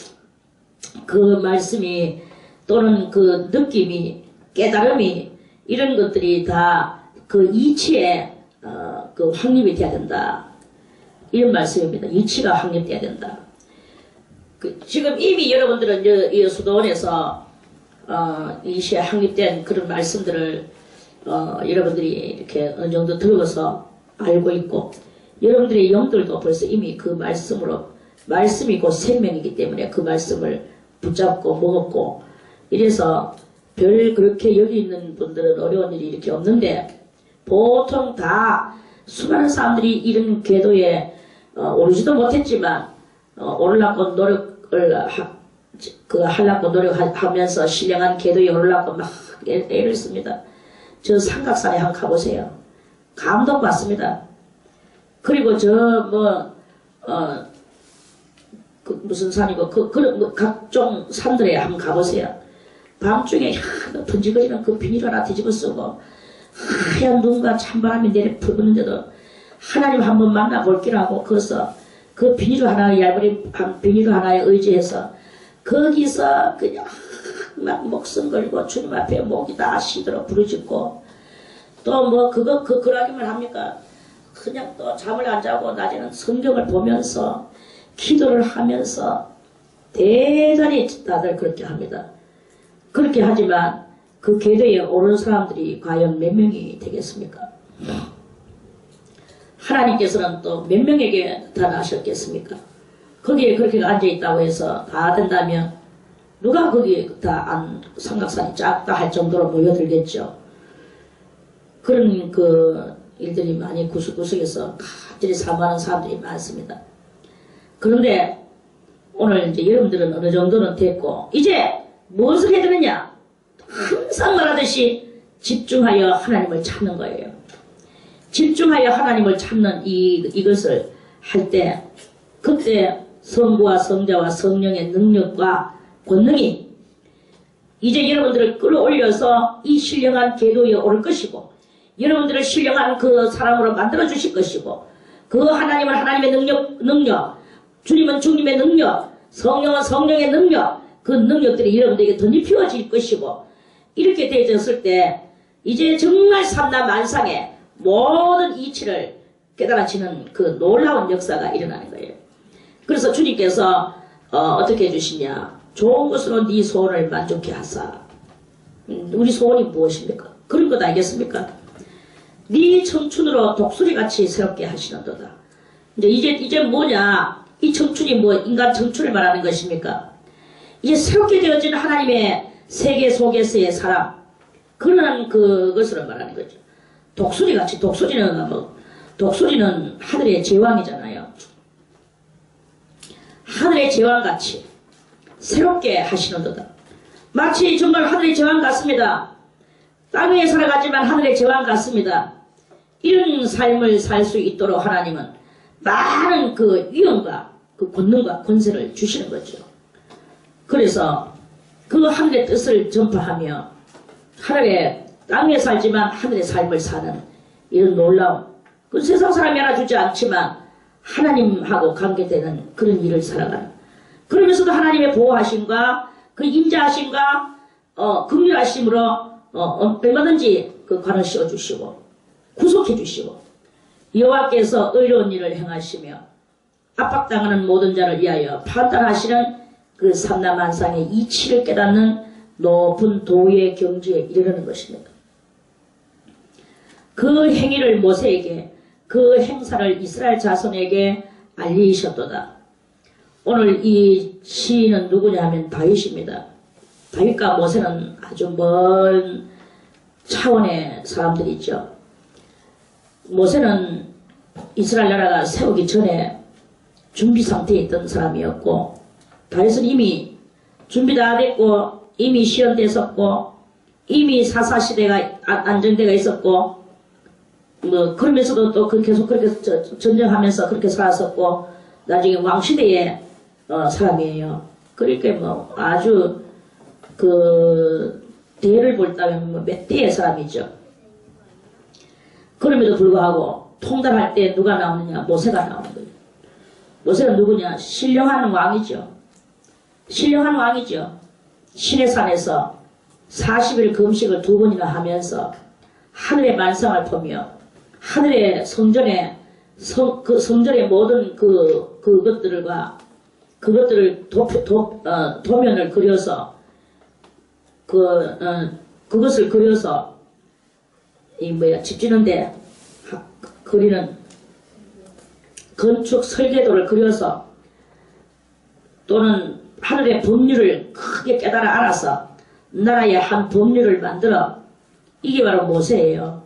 그 말씀이 또는 그 느낌이 깨달음이 이런 것들이 다 그 이치에 그 확립이 돼야 된다. 이런 말씀입니다. 이치가 확립돼야 된다. 지금 이미 여러분들은 이 수도원에서 이시에 확립된 그런 말씀들을 여러분들이 이렇게 어느 정도 들어서 알고 있고 여러분들의 영들도 벌써 이미 그 말씀이 곧 생명이기 때문에 그 말씀을 붙잡고 먹었고 이래서 그렇게 여기 있는 분들은 어려운 일이 이렇게 없는데 보통 다 수많은 사람들이 이런 궤도에 오르지도 못했지만 오르려고 노력을 하려고 노력하면서 신령한 궤도에 오르려고 막 애를 씁니다. 저 삼각산에 한번 가보세요. 감동받습니다. 그리고 무슨 산이고 각종 산들에 한번 가보세요. 밤중에 번지거리는 그 비닐 하나 뒤집어 쓰고 하얀 눈과 찬바람이 내려 불었는데도 하나님 한번 만나볼기라고 거기서 그 비닐 하나에 얇은 비닐 하나에 의지해서 거기서 그냥 막 목숨 걸고 주님 앞에 목이 다 쉬도록 부르짖고 또 뭐 그러기만 합니까? 그냥 또 잠을 안 자고 낮에는 성경을 보면서 기도를 하면서 대단히 다들 그렇게 합니다. 그렇게 하지만 그 궤도에 오른 사람들이 과연 몇 명이 되겠습니까? 하나님께서는 또 몇 명에게 나타나셨겠습니까? 거기에 그렇게 앉아있다고 해서 다 된다면 누가 거기에 다 삼각산이 작다 할 정도로 모여들겠죠. 그런 일들이 많이 구석구석에서 간절히 사모하는 사람들이 많습니다. 그런데 오늘 이제 여러분들은 어느 정도는 됐고 이제 무엇을 해야 되느냐? 항상 말하듯이 집중하여 하나님을 찾는 거예요. 집중하여 하나님을 찾는 이것을 할 때 그때 성부와 성자와 성령의 능력과 권능이 이제 여러분들을 끌어올려서 이 신령한 궤도에 오를 것이고 여러분들을 신령한 그 사람으로 만들어 주실 것이고 그 하나님은 하나님의 능력 주님은 주님의 능력 성령은 성령의 능력 그 능력들이 여러분들에게 덧입혀질 것이고 이렇게 되어졌을 때 이제 정말 삼라만상의 모든 이치를 깨달아지는 그 놀라운 역사가 일어나는 거예요. 그래서 주님께서 어떻게 해주시냐 좋은 것으로 네 소원을 만족해 하사 우리 소원이 무엇입니까? 그런 것 알겠습니까? 네 청춘으로 독수리같이 새롭게 하시는도다. 이제 뭐냐 이 청춘이 뭐 인간 청춘을 말하는 것입니까? 이제 새롭게 되어진 하나님의 세계 속에서의 사람 그런 그것으로 말하는 거죠. 독수리같이 독수리는 하늘의 제왕이잖아요. 하늘의 제왕같이 새롭게 하시는도다. 마치 정말 하늘의 제왕 같습니다. 땅 위에 살아가지만 하늘의 제왕 같습니다. 이런 삶을 살 수 있도록 하나님은 많은 그 위엄과 그 권능과 권세를 주시는 거죠. 그래서 그 하늘의 뜻을 전파하며 하늘의 땅에 살지만 하늘의 삶을 사는 이런 놀라운 그 세상 사람이 하나 주지 않지만 하나님하고 관계되는 그런 일을 살아가는 그러면서도 하나님의 보호하심과 그 인자하심과 긍휼하심으로 얼마든지 그 관을 씌워주시고 구속해주시고 여호와께서 의로운 일을 행하시며 압박당하는 모든 자를 위하여 판단하시는 그 삼라만상의 이치를 깨닫는 높은 도의 경지에 이르는 것입니다. 그 행위를 모세에게 그 행사를 이스라엘 자손에게 알리셨도다. 오늘 이 시인은 누구냐 하면 다윗입니다. 다윗과 모세는 아주 먼 차원의 사람들이죠. 모세는 이스라엘 나라가 세우기 전에 준비 상태에 있던 사람이었고 다윗은 이미 준비 다 됐고 이미 시연됐었고 이미 사사시대가 안정대가 있었고 뭐 그러면서도 또 계속 그렇게 전쟁하면서 그렇게 살았었고 나중에 왕시대의 사람이에요. 그러니까 뭐 아주 그 대를 볼다면 뭐 몇 대의 사람이죠. 그럼에도 불구하고 통달할 때 누가 나오느냐? 모세가 나오는 거예요. 모세는 누구냐? 신령한 왕이죠. 신령한 왕이죠. 시내산에서 40일 금식을 2번이나 하면서 하늘의 만상을 보며 하늘의 성전의 그 성전의 모든 그것들과 그것들을 도면을 그려서 그것을 그려서 집 짓는데 그리는 건축 설계도를 그려서 또는 하늘의 법률을 크게 깨달아 알아서 나라의 한 법률을 만들어 이게 바로 모세예요.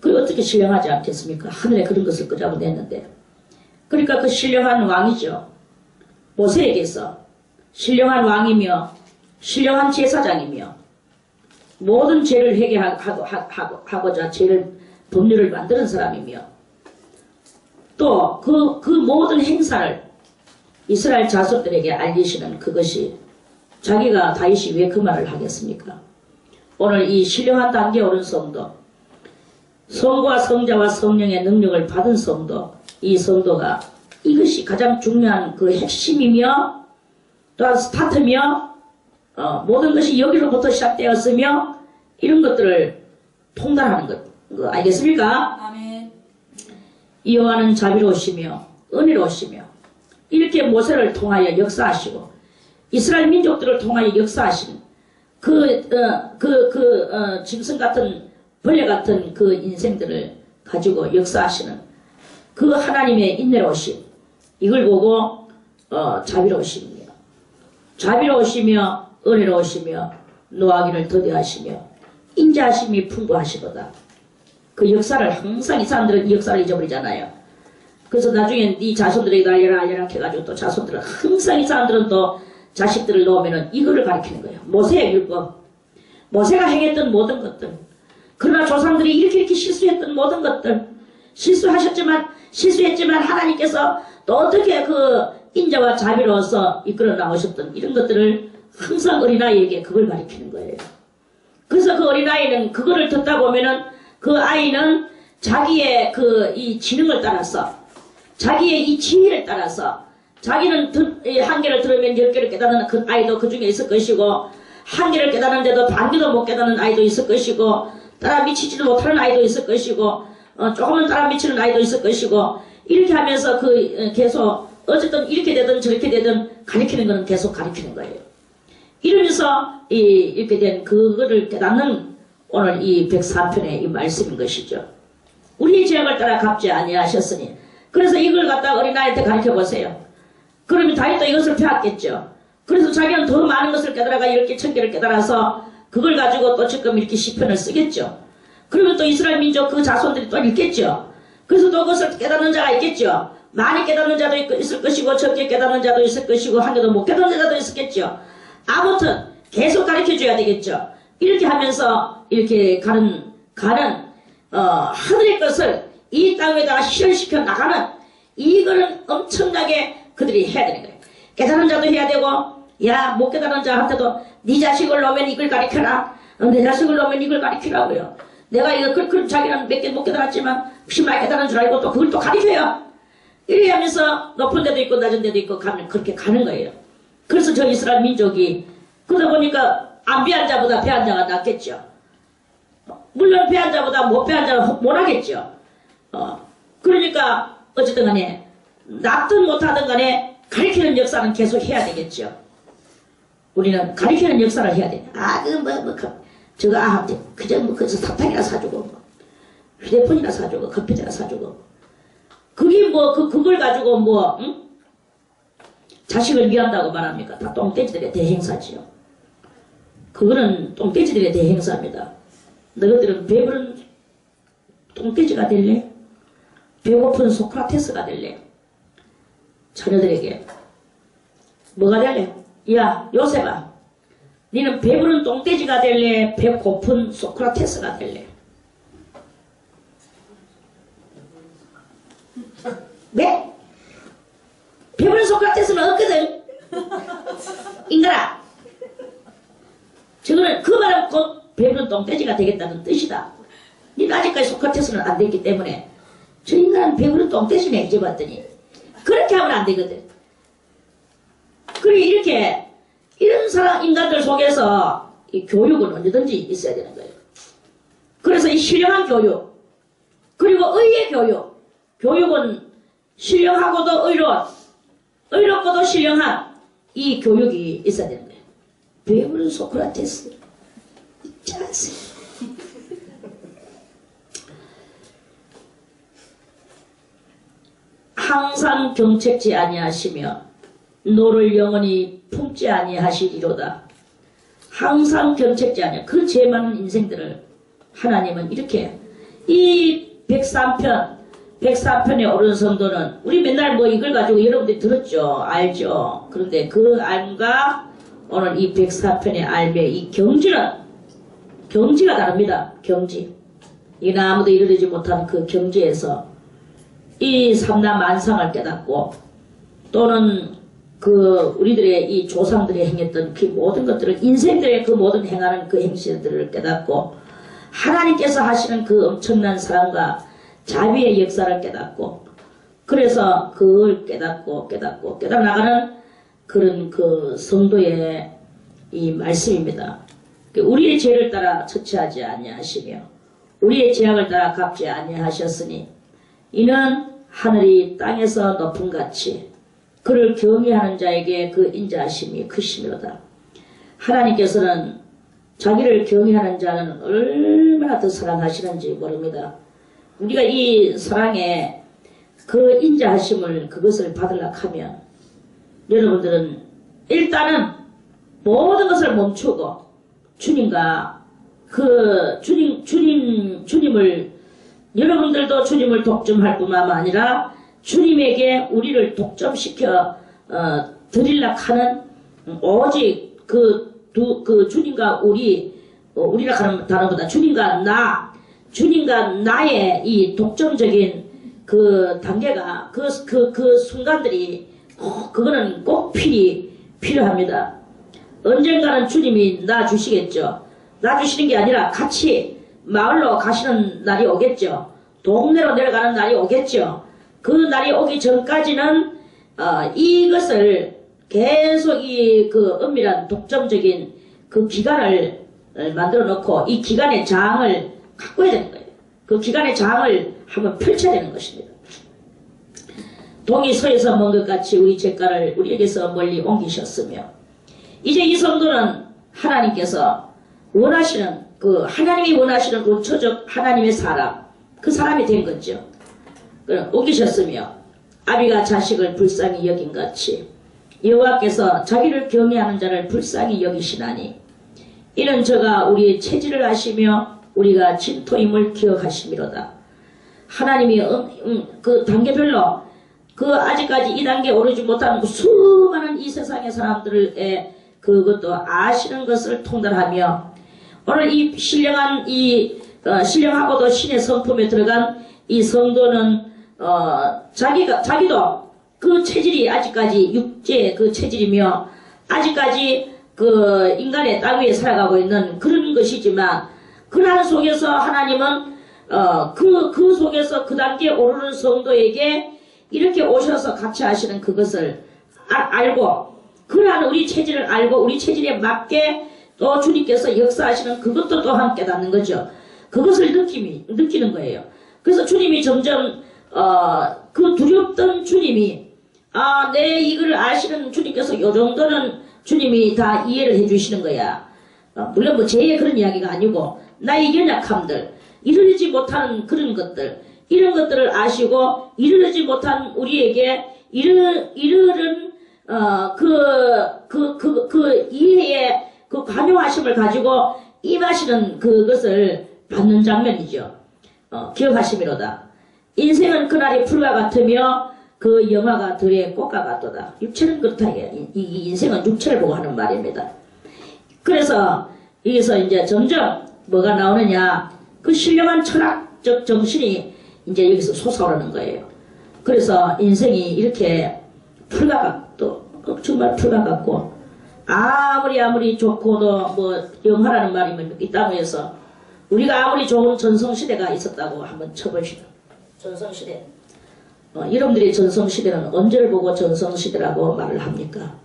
그 어떻게 신령하지 않겠습니까? 하늘에 그런 것을 끄잡아냈는데 그러니까 그 신령한 왕이죠. 모세에게서 신령한 왕이며 신령한 제사장이며 모든 죄를 해결하고자 죄를 법률을 만드는 사람이며 또 그 모든 행사를 이스라엘 자손들에게 알리시는 그것이 자기가 다윗이 왜 그 말을 하겠습니까? 오늘 이 신령한 단계에 오른 성도 성부와 성자와 성령의 능력을 받은 성도 이 성도가 이것이 가장 중요한 그 핵심이며 또한 스타트며 모든 것이 여기로부터 시작되었으며 이런 것들을 통달하는 것. 알겠습니까? 아멘. 여호와는 자비로우시며 은혜로우시며 이렇게 모세를 통하여 역사하시고 이스라엘 민족들을 통하여 역사하신 짐승 같은 벌레 같은 그 인생들을 가지고 역사하시는 그 하나님의 인내로우심, 이걸 보고 자비로우십니다. 자비로우시며 은혜로우시며 노하기를 더디하시며 인자하심이 풍부하시도다. 그 역사를 항상 이 사람들은 이 역사를 잊어버리잖아요. 그래서 나중에 네 자손들에게 알려라 해가지고 또 자손들은 항상 이 사람들은 또 자식들을 놓으면은 이거를 가리키는 거예요. 모세의 율법, 모세가 행했던 모든 것들, 그러나 조상들이 이렇게 실수했던 모든 것들, 실수했지만 하나님께서 또 어떻게 그 인자와 자비로워서 이끌어 나오셨던 이런 것들을 항상 어린아이에게 그걸 가리키는 거예요. 그래서 그 어린아이는 그거를 듣다 보면은 그 아이는 자기의 이 지능을 따라서, 자기의 이 지혜를 따라서, 자기는 한 개를 들으면 10개를 깨닫는 그 아이도 그 중에 있을 것이고, 한 개를 깨닫는데도 반 개도 못 깨닫는 아이도 있을 것이고, 따라 미치지도 못하는 아이도 있을 것이고, 조금은 따라 미치는 아이도 있을 것이고, 이렇게 하면서 계속 어쨌든 이렇게 되든 저렇게 되든 가리키는 거는 계속 가리키는 거예요. 이러면서 이렇게 된 그거를 깨닫는 오늘 이 104편의 이 말씀인 것이죠. 우리의 죄악을 따라 갚지 아니하셨으니, 그래서 이걸 갖다가 어린아이한테 가르쳐 보세요. 그러면 다윗도 이것을 배웠겠죠. 그래서 자기는 더 많은 것을 깨달아가 이렇게 1000개를 깨달아서 그걸 가지고 또 지금 이렇게 시편을 쓰겠죠. 그러면 또 이스라엘 민족 그 자손들이 또 읽겠죠. 그래서 또 그것을 깨닫는 자가 있겠죠. 많이 깨닫는 자도 있을 것이고 적게 깨닫는 자도 있을 것이고 한 개도 못 깨닫는 자도 있었겠죠. 아무튼 계속 가르쳐줘야 되겠죠. 이렇게 하면서 이렇게 가는 하늘의 것을 이 땅에다가 실현시켜 나가는 이거는 엄청나게 그들이 해야 되는 거예요. 깨닫는 자도 해야 되고, 야, 못 깨닫는 자한테도 네 자식을 놓으면 이걸 가르쳐라. 내 자식을 놓으면 이걸 가르치라고요. 내가 이거 그럼 자기는 몇 개 못 깨달았지만 혹시 많이 깨달은 줄 알고 또 그걸 또 가르쳐요. 이렇게 하면서 높은 데도 있고 낮은 데도 있고 그렇게 가는 거예요. 그래서 저 이스라엘 민족이 그러다 보니까 안 배한 자보다 배한 자가 낫겠죠. 물론 배한 자보다 못 배한 자는 못하겠죠. 그러니까 어쨌든 간에 낫든 못하든 간에 가르치는 역사는 계속 해야 되겠죠. 우리는 가르치는 역사를 해야 돼. 그저 사탕이나 사주고 휴대폰이나 사주고 컴퓨터나 사주고 그게 그걸 가지고 자식을 위한다고 말합니까? 다 똥돼지들의 대행사지요. 그거는 똥돼지들의 대행사입니다. 너희들은 배부른 똥돼지가 될래? 배고픈 소크라테스가 될래? 자녀들에게 뭐가 될래? 야, 요셉아, 니는 배부른 똥돼지가 될래? 배고픈 소크라테스가 될래? 네? 배부른 소크라테스는 없거든. 인간아, 저거는 그 말은 곧 배부른 똥돼지가 되겠다는 뜻이다. 니는 아직까지 소크라테스는 안 됐기 때문에 저 인간은 배부른 똥돼지네 이제 봤더니 그렇게 하면 안 되거든. 그리고 이렇게 이런 사람 인간들 속에서 이 교육은 언제든지 있어야 되는 거예요. 그래서 이 신령한 교육 그리고 의의 교육은 신령하고도 의롭고도 신령한 이 교육이 있어야 되는 거예요. 배부른 소크라테스 짜세. 항상 경책지 아니하시며 노를 영원히 품지 아니하시리로다. 항상 경책지 아니하. 그 죄 많은 인생들을 하나님은 이렇게 이 103편의 옳은 성도는 우리 맨날 이걸 가지고 여러분들이 들었죠. 알죠. 그런데 그 알과 오늘 이 104편의 알의 이 경지가 다릅니다. 경지. 이는 아무도 이르지 못한 그 경지에서 이 삼라만상을 깨닫고 또는 그 우리들의 이 조상들이 행했던 그 모든 것들을 인생들의 그 모든 행하는 그 행실들을 깨닫고 하나님께서 하시는 그 엄청난 사랑과 자비의 역사를 깨닫고 그래서 그걸 깨닫고 깨달아나가는 그런 그 성도의 이 말씀입니다. 우리의 죄를 따라 처치하지 아니하시며 우리의 죄악을 따라 갚지 아니하셨으니 이는 하늘이 땅에서 높음같이 그를 경외하는 자에게 그 인자하심이 크심이로다. 하나님께서는 자기를 경외하는 자는 얼마나 더 사랑하시는지 모릅니다. 우리가 이 사랑에 그 인자하심을 그것을 받으려고 하면 여러분들은 일단은 모든 것을 멈추고 주님과 그 주님을 여러분들도 주님을 독점할 뿐만 아니라 주님에게 우리를 독점시켜 드리려고 하는 오직 그 주님과 우리라 하는 단어보다 주님과 나의 이 독점적인 그 단계가 그 순간들이 그거는 꼭 필요합니다. 언젠가는 주님이 나 주시겠죠. 나 주시는 게 아니라 같이 마을로 가시는 날이 오겠죠. 동네로 내려가는 날이 오겠죠. 그 날이 오기 전까지는 이것을 계속 그 은밀한 독점적인 그 기간을 만들어 놓고 이 기간의 장을 갖고 해야 되는 거예요. 그 기간의 장을 한번 펼쳐야 되는 것입니다. 동이 서에서 먼 것 같이 우리 죄가를 우리에게서 멀리 옮기셨으며 이제 이 성도는 하나님께서 원하시는 하나님이 원하시는 우초적 하나님의 사람 그 사람이 된 거죠. 옮기셨으며 아비가 자식을 불쌍히 여긴 같이 여호와께서 자기를 경외하는 자를 불쌍히 여기시나니 이는 저가 우리의 체질을 아시며 우리가 진토임을 기억하심이로다. 하나님이 그 단계별로 아직까지 이 단계에 오르지 못한 수많은 이 세상의 사람들의 그것도 아시는 것을 통달하며 오늘 이 신령한 신령하고도 신의 성품에 들어간 이 성도는 자기도 그 체질이 아직까지 육체의 그 체질이며 아직까지 그 인간의 땅 위에 살아가고 있는 그런 것이지만 그러한 속에서 하나님은 그 속에서 그 단계에 오르는 성도에게 이렇게 오셔서 같이 하시는 그것을 알고 그러한 우리 체질을 알고 우리 체질에 맞게 또 주님께서 역사하시는 그것도 또한 깨닫는 거죠. 그것을 느끼는 거예요. 그래서 주님이 점점 그 두렵던 주님이 내 이걸 아시는 주님께서 요 정도는 주님이 다 이해를 해주시는 거야. 물론 뭐 제 그런 이야기가 아니고 나의 연약함들 이르지 못하는 그런 것들 이런 것들을 아시고 이르지 못한 우리에게 이르는 그 이해의 그 관용하심을 가지고 임하시는 그것을 받는 장면이죠. 기억하시미로다. 인생은 그날이 풀과 같으며 그 영화가 들의 꽃과 같도다. 육체는 그렇다. 이 인생은 육체를 보고 하는 말입니다. 그래서 여기서 이제 점점 뭐가 나오느냐 그 신령한 철학적 정신이 이제 여기서 솟아오르는 거예요. 그래서 인생이 이렇게 풀과 같도 정말 풀과 같고 아무리 좋고도 뭐 영화라는 말이면 이 땅에서 우리가 아무리 좋은 전성시대가 있었다고 한번 쳐봅시다. 전성시대. 여러분들이 전성시대는 언제를 보고 전성시대라고 말을 합니까?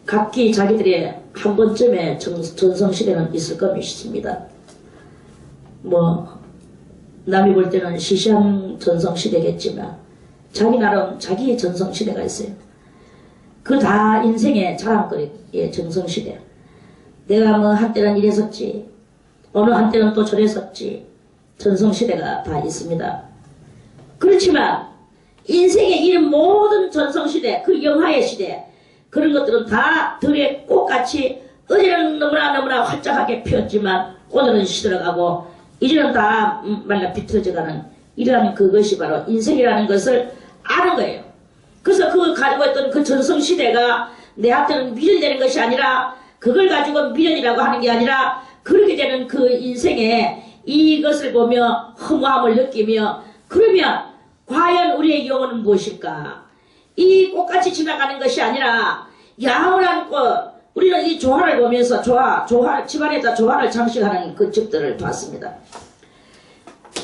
각기 자기들의 한 번쯤에 전성시대는 있을 것입니다. 뭐 남이 볼 때는 시시한 전성시대겠지만 자기 나름 자기의 전성시대가 있어요. 그 다 인생의 자랑거리의 전성시대. 내가 뭐 한때는 이랬었지 어느 한때는 또 저랬었지 전성시대가 다 있습니다. 그렇지만 인생의 이 모든 전성시대 그 영화의 시대 그런 것들은 다 들의 꽃같이 어제는 너무나 활짝하게 피었지만 오늘은 시들어가고 이제는 다 말라 비틀어져가는 이러한 그것이 바로 인생이라는 것을 아는 거예요. 그래서 그 가지고 있던 그 전성시대가 내한테는 미련되는 것이 아니라 그걸 가지고 미련이라고 하는 게 아니라 그렇게 되는 그 인생에 이것을 보며 허무함을 느끼며 그러면 과연 우리의 영혼은 무엇일까? 이 꽃같이 지나가는 것이 아니라 야물한 꽃 우리는 이 조화를 보면서 집안에다 조화를 장식하는 그 집들을 봤습니다.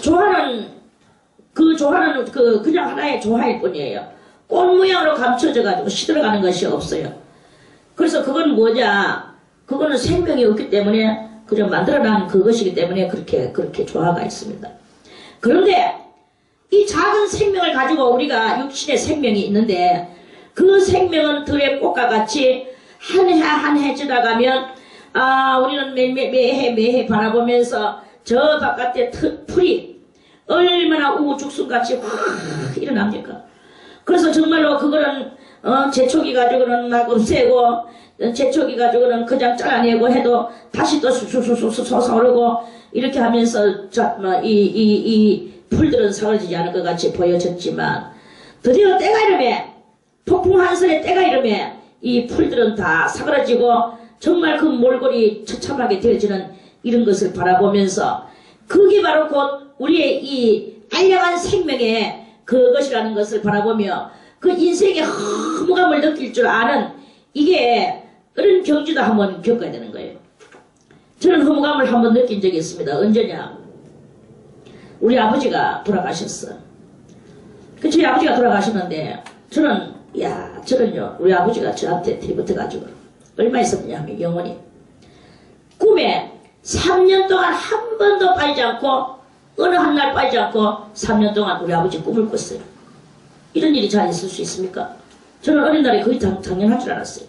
조화는 그냥 하나의 조화일 뿐이에요. 꽃 모양으로 감춰져 가지고 시들어가는 것이 없어요. 그래서 그건 뭐냐? 그거는 생명이 없기 때문에 그저 만들어낸 그것이기 때문에 그렇게 조화가 있습니다. 그런데 이 작은 생명을 가지고 우리가 육신의 생명이 있는데 그 생명은 들의 꽃과 같이 한 해 한 해 지나가면 우리는 매해 바라보면서 저 바깥에 풀이 얼마나 우후죽순같이 확 일어납니까? 그래서 정말로 그거는 재초기 가지고는 막 없애고 재초기 가지고는 그냥 잘라내고 해도 다시 또 수수수수 솟아오르고 이렇게 하면서 이 풀들은 사라지지 않을 것 같이 보여졌지만 드디어 때가 이름에 폭풍 한설의 때가 이름에 이 풀들은 다 사그라지고 정말 그 몰골이 처참하게 되어지는 이런 것을 바라보면서 그게 바로 곧 우리의 이 알량한 생명의 그것이라는 것을 바라보며 그 인생의 허무감을 느낄 줄 아는 이게 그런 경지도 한번 겪어야 되는 거예요. 저는 허무감을 한번 느낀 적이 있습니다. 언제냐? 우리 아버지가 돌아가셨어. 저희 아버지가 돌아가셨는데 저는요 우리 아버지가 저한테 들이붙어가지고 얼마 있었느냐 하면 영원히 꿈에 3년 동안 한 번도 빠지지 않고 어느 한 날 빠지지 않고 3년 동안 우리 아버지 꿈을 꿨어요. 이런 일이 잘 있을 수 있습니까? 저는 어린 날에 거의 당연할 줄 알았어요.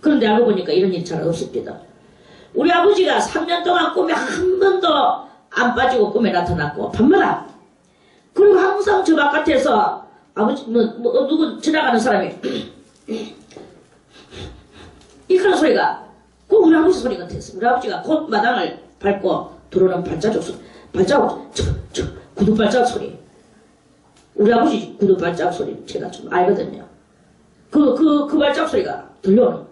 그런데 알고 보니까 이런 일이 잘 없습니다. 우리 아버지가 3년 동안 꿈에 한 번도 안 빠지고 꿈에 나타났고 밤마다 그리고 항상 저 바깥에서 아버지 누구 지나가는 사람이 이런 소리가 꼭 우리 아버지 소리 같았어요. 우리 아버지가 곧 마당을 밟고 들어오는 발자국 소리, 구두 발자국 소리. 우리 아버지 구두 발자국 소리 제가 좀 알거든요. 그 발자국 소리가 들려오는.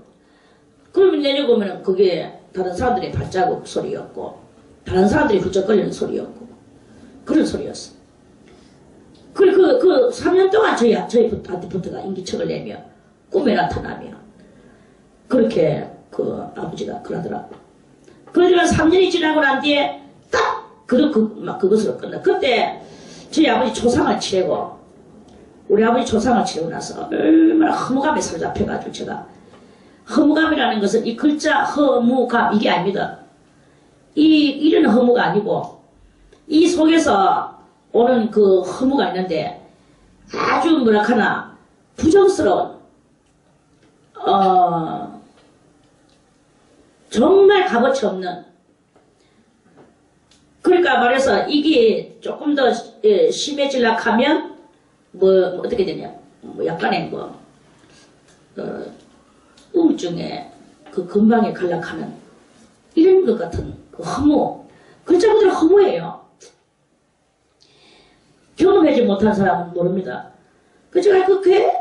그러면 내려보면 그게 다른 사람들의 발자국 소리였고, 다른 사람들이 훌쩍거리는 소리였고, 그런 소리였어. 그 3년 동안 저희한테부터가 인기척을 내며 꿈에 나타나며 그렇게 그 아버지가 그러더라고. 그러다가 3년이 지나고 난 뒤에 딱 그것으로 끝나. 그때 저희 아버지 초상을 치르고 우리 아버지 초상을 치르고 나서 얼마나 허무감에 사로잡혀가지고 제가 허무감이라는 것은 이 글자 허무감 이게 아닙니다. 이런 허무가 아니고 이 속에서 오는 그 허무가 있는데 아주 뭐랄까나 부정스러운 정말 값어치 없는 그러니까 말해서 이게 조금 더 심해지려고 하면 뭐 어떻게 되냐 약간의 우울증에 그 근방에 갈락하는 이런 것 같은 그 허무 글자 그대로 허무예요. 경험하지 못한 사람은 모릅니다. 제가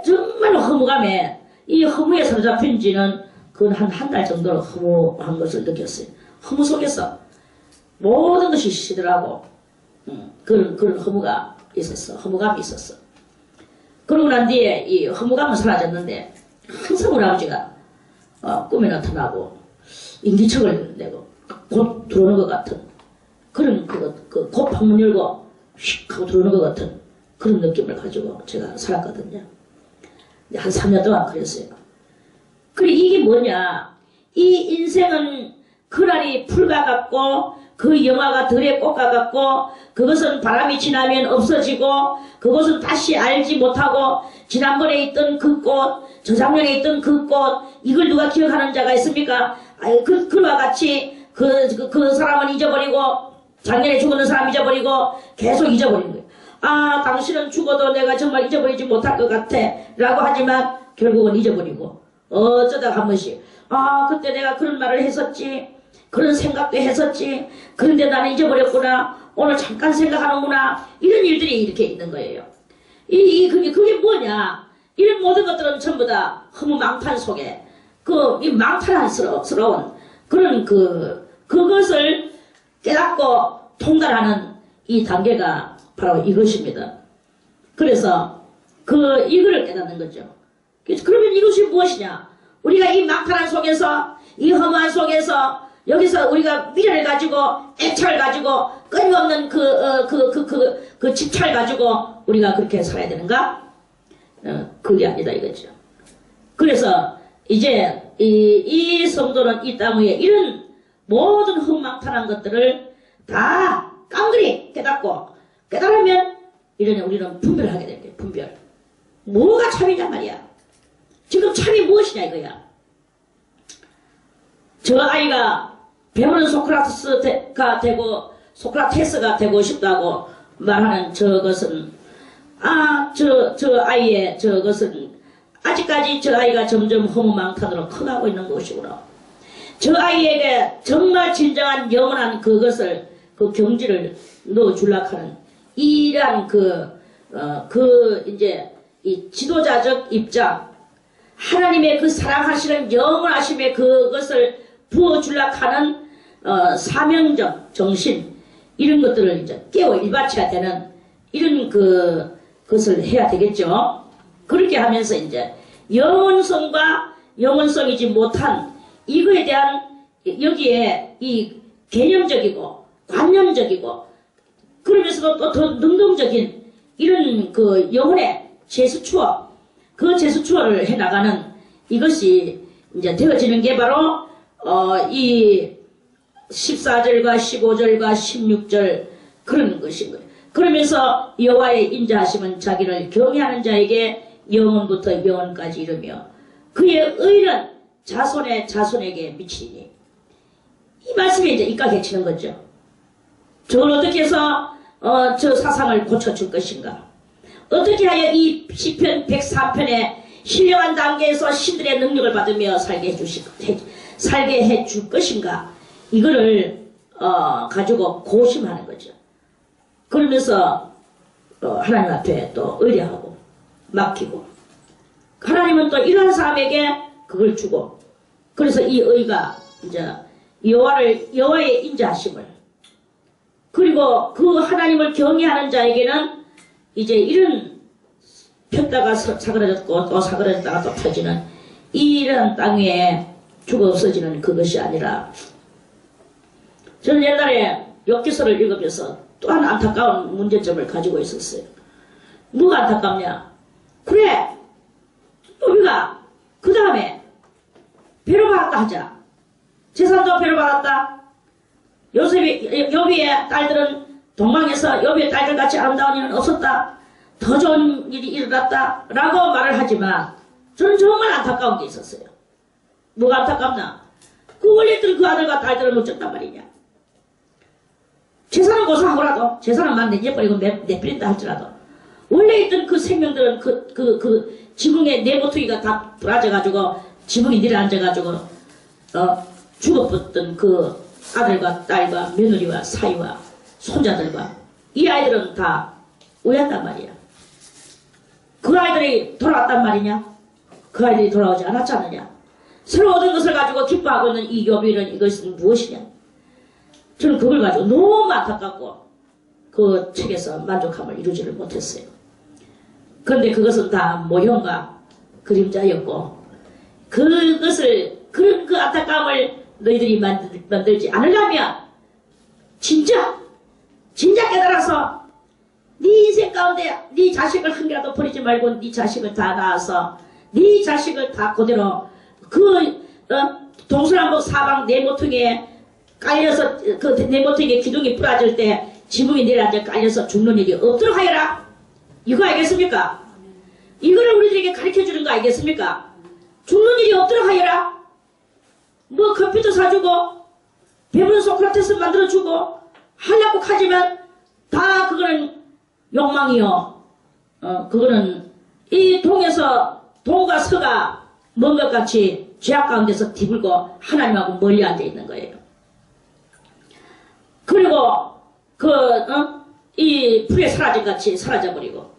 정말 허무감에 이 허무에 사로잡힌 지는 그 한 달 정도로 허무한 것을 느꼈어요. 허무 속에서 모든 것이 시들하고 그런 허무가 있었어. 허무감이 있었어. 그러고 난 뒤에 이 허무감은 사라졌는데 항상 우리 아버지가 꿈에 나타나고 인기척을 내고 곧 들어오는 것 같은 그런 곧 방문 열고 휙 하고 들어오는 것 같은 그런 느낌을 가지고 제가 살았거든요. 한 3년 동안 그랬어요. 그리고 이게 뭐냐 이 인생은 그날이 풀과 같고 그 영화가 들의 꽃과 같고 그것은 바람이 지나면 없어지고 그것은 다시 알지 못하고 지난번에 있던 그 꽃 저작년에 있던 그 꽃 이걸 누가 기억하는 자가 있습니까? 그와 같이 그 사람은 잊어버리고 작년에 죽었는 사람 잊어버리고 계속 잊어버리는 거예요. 당신은 죽어도 내가 정말 잊어버리지 못할 것 같아 라고 하지만 결국은 잊어버리고 어쩌다가 한 번씩 그때 내가 그런 말을 했었지 그런 생각도 했었지 그런데 나는 잊어버렸구나 오늘 잠깐 생각하는구나 이런 일들이 이렇게 있는 거예요. 그게 뭐냐 이런 모든 것들은 전부 다 허무 망탄 속에 이 망탄스러운 그런 그것을 깨닫고 통달하는 이 단계가 바로 이것입니다. 그래서 이거를 깨닫는 거죠. 그러면 이것이 무엇이냐? 우리가 이 막판한 속에서 이 험한 속에서 여기서 우리가 미련을 가지고 애착을 가지고 끊임없는 그 집착을 가지고 우리가 그렇게 살아야 되는가? 그게 아니다 이거죠. 그래서 이제 이 성도는 이 땅 위에 이런 모든 흑망탄한 것들을 다 깡그리 깨달으면 이러니 우리는 분별을 하게 될 거예요. 분별. 뭐가 참이냐 말이야. 지금 참이 무엇이냐 이거야. 저 아이가 배우는 소크라테스가 되고 싶다고 말하는 저것은 저 아이의 저것은 아직까지 저 아이가 점점 허무망탄으로 커가고 있는 것이구나. 저 아이에게 정말 진정한 영원한 그것을 그 경지를 넣어주려고 하는 이러한 이제 이 지도자적 입장, 하나님의 그 사랑하시는 영원하심의 그것을 부어주려고 하는 사명적 정신, 이런 것들을 이제 깨워 일받쳐야 되는 이런 그것을 해야 되겠죠. 그렇게 하면서 이제 영원성과 영원성이지 못한 이거에 대한 여기에 이 개념적이고 관념적이고 그러면서도 또 더 능동적인 이런 그 영혼의 재수 추월을 해 나가는 이것이 이제 되어지는 게 바로 이 14절과 15절과 16절 그런 것인 거예요. 그러면서 여호와의 인자하심은 자기를 경외하는 자에게 영원부터 영원까지 이르며 그의 의는 자손의 자손에게 미치니, 이 말씀이 이제 입각해치는 거죠. 저걸 어떻게 해서 저 사상을 고쳐줄 것인가, 어떻게 하여 이 시편 103편의 신령한 단계에서 신들의 능력을 받으며 살게 해줄 것인가, 이거를 가지고 고심하는 거죠. 그러면서 하나님 앞에 또 의뢰하고 맡기고, 하나님은 또 이러한 사람에게 그걸 주고, 그래서 이 의가 이제 여호와의 인자하심을, 그리고 그 하나님을 경외하는 자에게는 이제 이런 폈다가 사그라졌고 또 사그라졌다가 또 펴지는 이런 땅 위에 죽어 없어지는 그것이 아니라, 저는 옛날에 욥기서를 읽으면서 또 한 안타까운 문제점을 가지고 있었어요. 뭐가 안타깝냐? 그래, 우리가 그 다음에 배로 받았다 하자. 재산도 배로 받았다. 욥의 딸들은 동방에서 욥의 딸들같이 아름다운 일은 없었다. 더 좋은 일이 일어났다 라고 말을 하지만, 저는 정말 안타까운 게 있었어요. 뭐가 안타깝나? 그 원래 있던 그 아들과 딸들은 어쩐단 말이냐. 재산은 고사하고라도, 재산은 막 내버리고 내버린다 할지라도, 원래 있던 그 생명들은 그 지붕에 내모퉁이가 다 부러져가지고 지붕이 내려앉아가지고 죽어버렸던 그 아들과 딸과 며느리와 사위와 손자들과 이 아이들은 다 우였단 말이야. 그 아이들이 돌아왔단 말이냐? 그 아이들이 돌아오지 않았지 않느냐? 새로 얻은 것을 가지고 기뻐하고 있는 이 욥일은 이것은 무엇이냐? 저는 그걸 가지고 너무 안타깝고 그 책에서 만족함을 이루지를 못했어요. 그런데 그것은 다 모형과 그림자였고, 그것을, 그런 그 안타까움을 너희들이 만들지 않으려면 진짜 깨달아서 네 인생 가운데 네 자식을 한 개라도 버리지 말고 네 자식을 다 낳아서 네 자식을 다 그대로 동서남북 사방 내모퉁이에 깔려서 그 내모퉁이에 기둥이 부러질 때 지붕이 내려앉아 깔려서 죽는 일이 없도록 하여라. 이거 알겠습니까? 이거를 우리들에게 가르쳐주는 거 알겠습니까? 죽는 일이 없도록 하여라. 뭐 컴퓨터 사주고 배부른 소크라테스 만들어주고 하려고 하지만 다 그거는 욕망이요. 그거는 이 동과 서가 먼 것 같이 죄악 가운데서 뒤불고 하나님하고 멀리 앉아 있는 거예요. 그리고 이 풀에 사라진 같이 사라져버리고,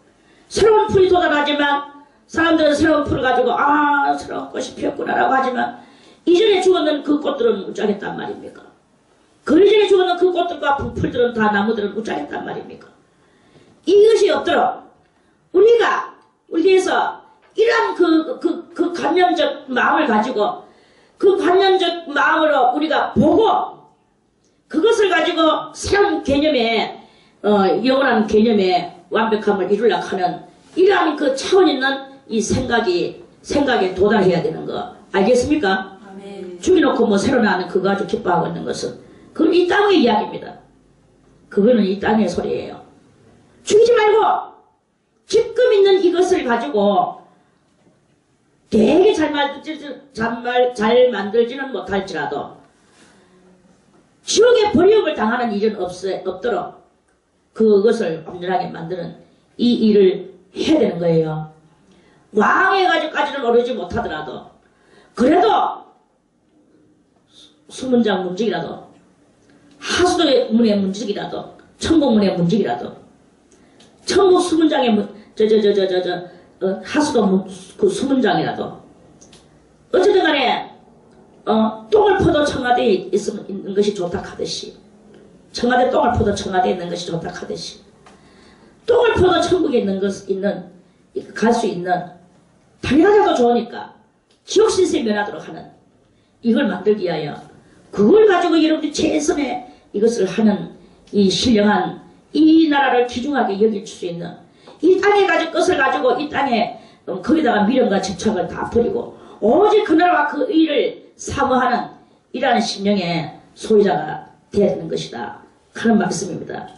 새로운 풀이 돋아나지만 사람들은 새로운 풀을 가지고 새로운 꽃이 피었구나라고 하지만, 이전에 죽었는 그 꽃들은 우짜겠단 말입니까? 그 이전에 죽었는 그 꽃들과 풀들은 다 나무들은 우짜겠단 말입니까? 이것이 없도록 우리에서 이러한 그 관념적 마음을 가지고, 그 관념적 마음으로 우리가 보고, 그것을 가지고 새로운 개념의 영원한 개념의 완벽함을 이루려고 하는 이러한 그 차원 있는 이 생각이 생각에 도달해야 되는 거 알겠습니까? 아멘. 죽여놓고 뭐 새로 나는 그거 가지고 기뻐하고 있는 것은 그건 이 땅의 이야기입니다. 그거는 이 땅의 소리예요. 죽이지 말고 지금 있는 이것을 가지고 되게 잘 만들지는 못할지라도 지옥의 버림을 당하는 일은 없도록 그것을 온전하게 만드는 이 일을 해야 되는 거예요. 왕해가지고까지는 오르지 못하더라도 그래도 수문장 문직이라도 하수도의 문의 문직이라도 천국 문의 문직이라도 천국 수문장의 하수도 그 수문장이라도 어쨌든 간에 똥을 퍼도 청와대에 있는 것이 좋다 하듯이 청와대 똥을 퍼도 청와대에 있는 것이 좋다 하듯이 똥을 퍼도 천국에 갈 수 있는 당연하자도 좋으니까 지옥신세 면하도록 하는 이걸 만들기 위하여 그걸 가지고 여러분들이 최선의 이것을 하는 이 신령한 이 나라를 귀중하게 여길 수 있는 이 땅에 가지고 것을 가지고 이 땅에 거기다가 미련과 집착을 다 버리고 오직 그 나라와 그 의를 사모하는 이러한 신령의 소유자가 되어야 되는 것이다 하는 말씀입니다.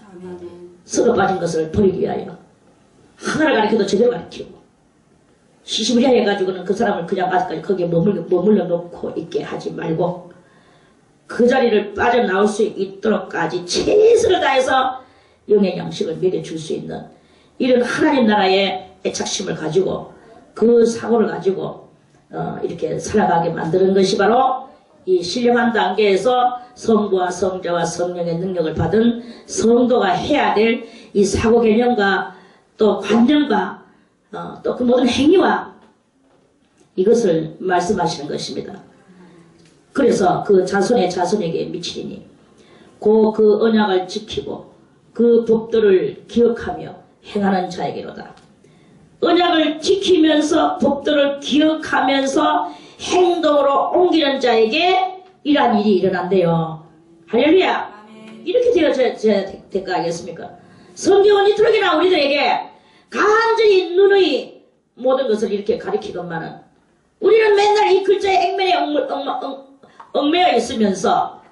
썩어 빠진 것을 버리기 위하여 하나를 가리켜도 제대로 가리키고 시시비려 해가지고는 그 사람을 그냥 아직까지 거기에 머물러 놓고 있게 하지 말고 그 자리를 빠져나올 수 있도록까지 최선을 다해서 영의 양식을 먹여줄 수 있는 이런 하나님 나라의 애착심을 가지고 그 사고를 가지고 이렇게 살아가게 만드는 것이 바로 이 신령한 단계에서 성부와 성자와 성령의 능력을 받은 성도가 해야 될 이 사고 개념과 또 관념과 또 그 모든 행위와 이것을 말씀하시는 것입니다. 그래서 그 자손의 자손에게 미치리니 그 언약을 지키고 그 법들을 기억하며 행하는 자에게로다. 언약을 지키면서 법들을 기억하면서 행동으로 옮기는 자에게 이러한 일이 일어난대요. 할렐루야. 이렇게 되어져야 될 거 아니겠습니까? 성경은 이토록이나 우리들에게 간절히 눈의 모든 것을 이렇게 가리키건만은 우리는 맨날 이 글자의 액면에 얽매여 있으면서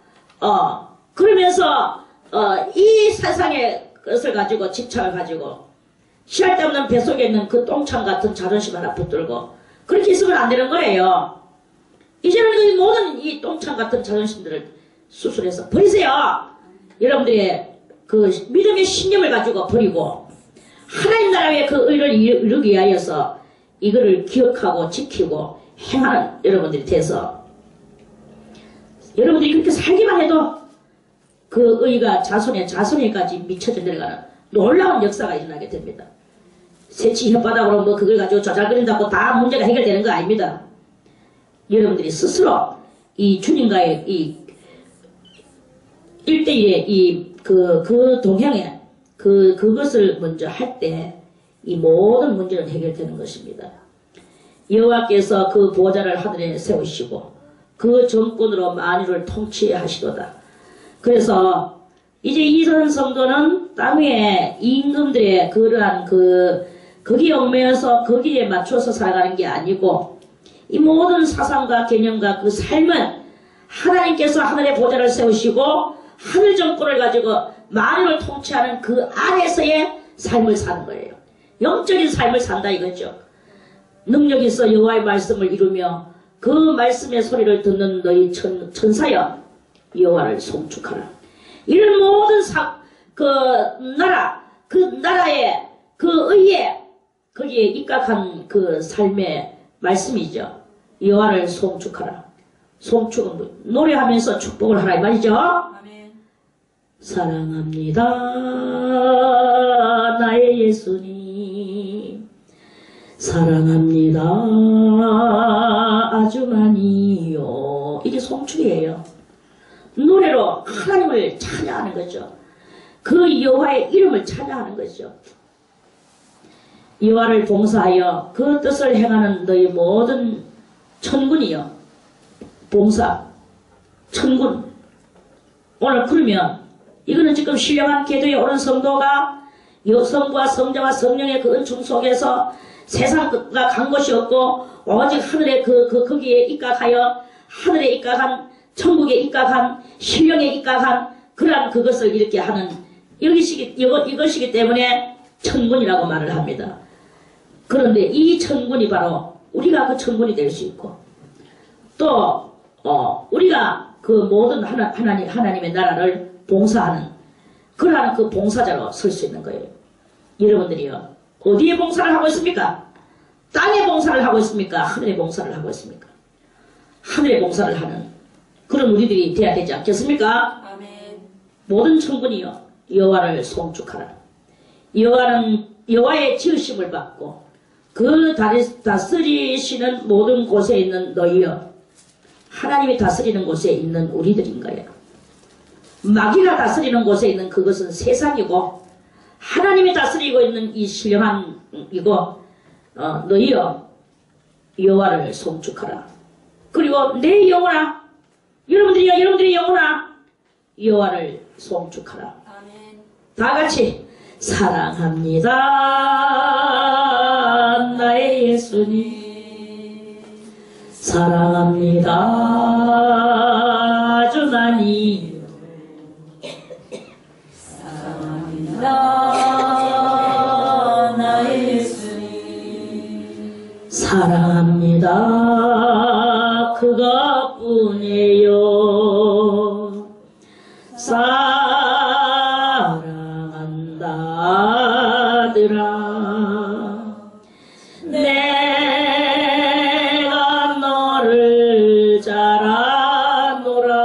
그러면서 이 세상의 것을 가지고 집착을 가지고 시할 데 없는 뱃속에 있는 그 똥창 같은 자존심 하나 붙들고 그렇게 있으면 안 되는 거예요. 이제는 그 모든 이 똥창 같은 자존심들을 수술해서 버리세요. 여러분들의 그 믿음의 신념을 가지고 버리고 하나님 나라의 그 의를 이루기 위하여서 이거를 기억하고 지키고 행하는 여러분들이 돼서 여러분들이 그렇게 살기만 해도 그 의가 자손에까지 미쳐져 내려가는 놀라운 역사가 일어나게 됩니다. 새치 혓바닥으로 뭐 그걸 가지고 조잘거린다고 다 문제가 해결되는 거 아닙니다. 여러분들이 스스로 이 주님과의 이 1대1의 그 동향에 그것을 먼저 할 때 이 모든 문제는 해결되는 것입니다. 여호와께서 그 보좌를 하늘에 세우시고 그 정권으로 만유를 통치하시도다. 그래서 이제 이런 성도는 땅 위에 임금들의 그러한 거기에 얽매여서 거기에 맞춰서 살아가는 게 아니고 이 모든 사상과 개념과 그 삶은 하나님께서 하늘의 보좌를 세우시고 하늘 정권을 가지고 만유를 통치하는 그 안에서의 삶을 사는 거예요. 영적인 삶을 산다 이거죠. 능력 있어 여호와의 말씀을 이루며 그 말씀의 소리를 듣는 너희 천사여 여호와를 송축하라. 이런 모든 그 나라의 그 의에 거기에 입각한 그 삶의 말씀이죠. 여호와를 송축하라. 송축은 노래하면서 축복을 하라 이 말이죠. 아멘. 사랑합니다 나의 예수님 사랑합니다 아주 많이요. 이게 송축이에요. 노래로 하나님을 찬양하는 거죠. 그 여호와의 이름을 찬양하는 거죠. 여호와를 봉사하여 그 뜻을 행하는 너희 모든 천군이여. 봉사 천군. 오늘 그러면 이거는 지금 신령한 계도에 오른 성도가 성부와 성자와 성령의 그 은총 속에서 세상과 간 것이 없고 오직 하늘의 거기에 입각하여 하늘에 입각한 천국에 입각한 신령에 입각한 그러한 그것을 이렇게 하는 이것이기 때문에 천군이라고 말을 합니다. 그런데 이 천군이 바로 우리가 그 천군이 될 수 있고 또 우리가 그 모든 하나님의 나라를 봉사하는 그러한 그 봉사자로 설 수 있는 거예요. 여러분들이요 어디에 봉사를 하고 있습니까? 땅에 봉사를 하고 있습니까? 하늘에 봉사를 하고 있습니까? 하늘에 봉사를 하는 그런 우리들이 돼야 되지 않겠습니까? 아멘. 모든 천군이요 여호와를 송축하라. 여호와는 여호와의 지으심을 받고 그 다스리시는 모든 곳에 있는 너희여 하나님이 다스리는 곳에 있는 우리들인 거예요. 마귀가 다스리는 곳에 있는 그것은 세상이고 하나님이 다스리고 있는 이 신령한 이고 너희여 여호와를 송축하라. 그리고 내 영혼아 여러분들의 영혼아 여호와를 송축하라. 아멘. 다 같이 사랑합니다 나의 예수님 사랑합니다 아주 많이 사랑합니다 나의 예수님 사랑합니다 그것뿐이에요 사랑한다 아들아 내가 너를 잘 아노라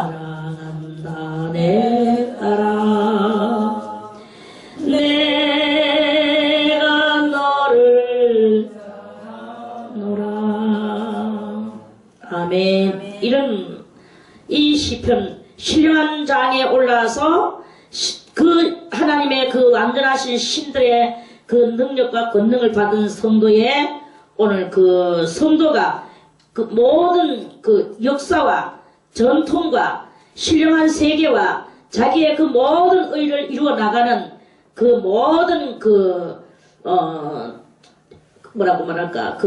사랑한다 내 딸아 내가 너를 아노라 아멘. 이런 이 시편 신령한 장에 올라서 그 하나님의 그 완전하신 신들의 그 능력과 권능을 받은 성도의 오늘 그 성도가 그 모든 그 역사와 전통과 신령한 세계와 자기의 그 모든 의를 이루어 나가는 그 모든 뭐라고 말할까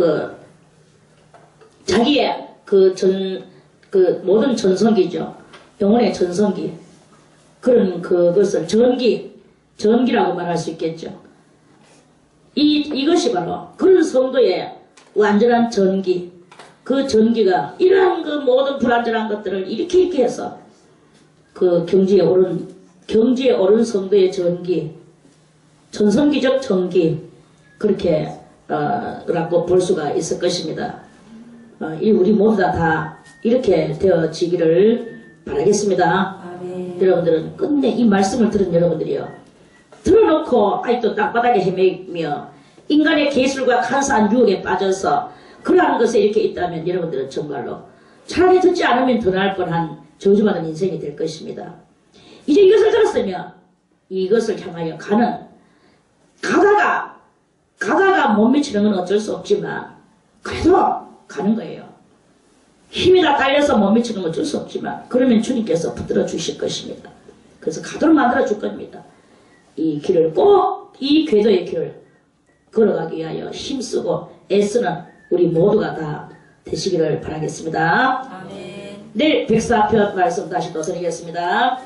자기의 모든 전성기죠. 영혼의 전성기. 그런 그것을 전기라고 말할 수 있겠죠. 이것이 바로 그런 성도의 완전한 전기. 그 전기가 이러한 그 모든 불완전한 것들을 이렇게 해서 그 경지에 오른 성도의 전기. 전성기적 전기. 그렇게, 라고 볼 수가 있을 것입니다. 우리 모두 다 이렇게 되어지기를 바라겠습니다. 아멘. 여러분들은 끝내 이 말씀을 들은 여러분들이요 들어놓고 아직도 땅바닥에 헤매며 인간의 계술과 간사한 유혹에 빠져서 그러한 것에 이렇게 있다면 여러분들은 정말로 차라리 듣지 않으면 더 나을 뻔한 저주받은 인생이 될 것입니다. 이제 이것을 들었으면 이것을 향하여 가다가 못 미치는 건 어쩔 수 없지만 그래도 가는 거예요. 힘이 다 딸려서 못 미치는 건 어쩔 수 없지만 그러면 주님께서 붙들어 주실 것입니다. 그래서 가도록 만들어 줄 겁니다. 이 길을 꼭 이 궤도의 길을 걸어가기 위하여 힘쓰고 애쓰는 우리 모두가 다 되시기를 바라겠습니다. 아멘. 내일 104편 말씀 다시 또 드리겠습니다.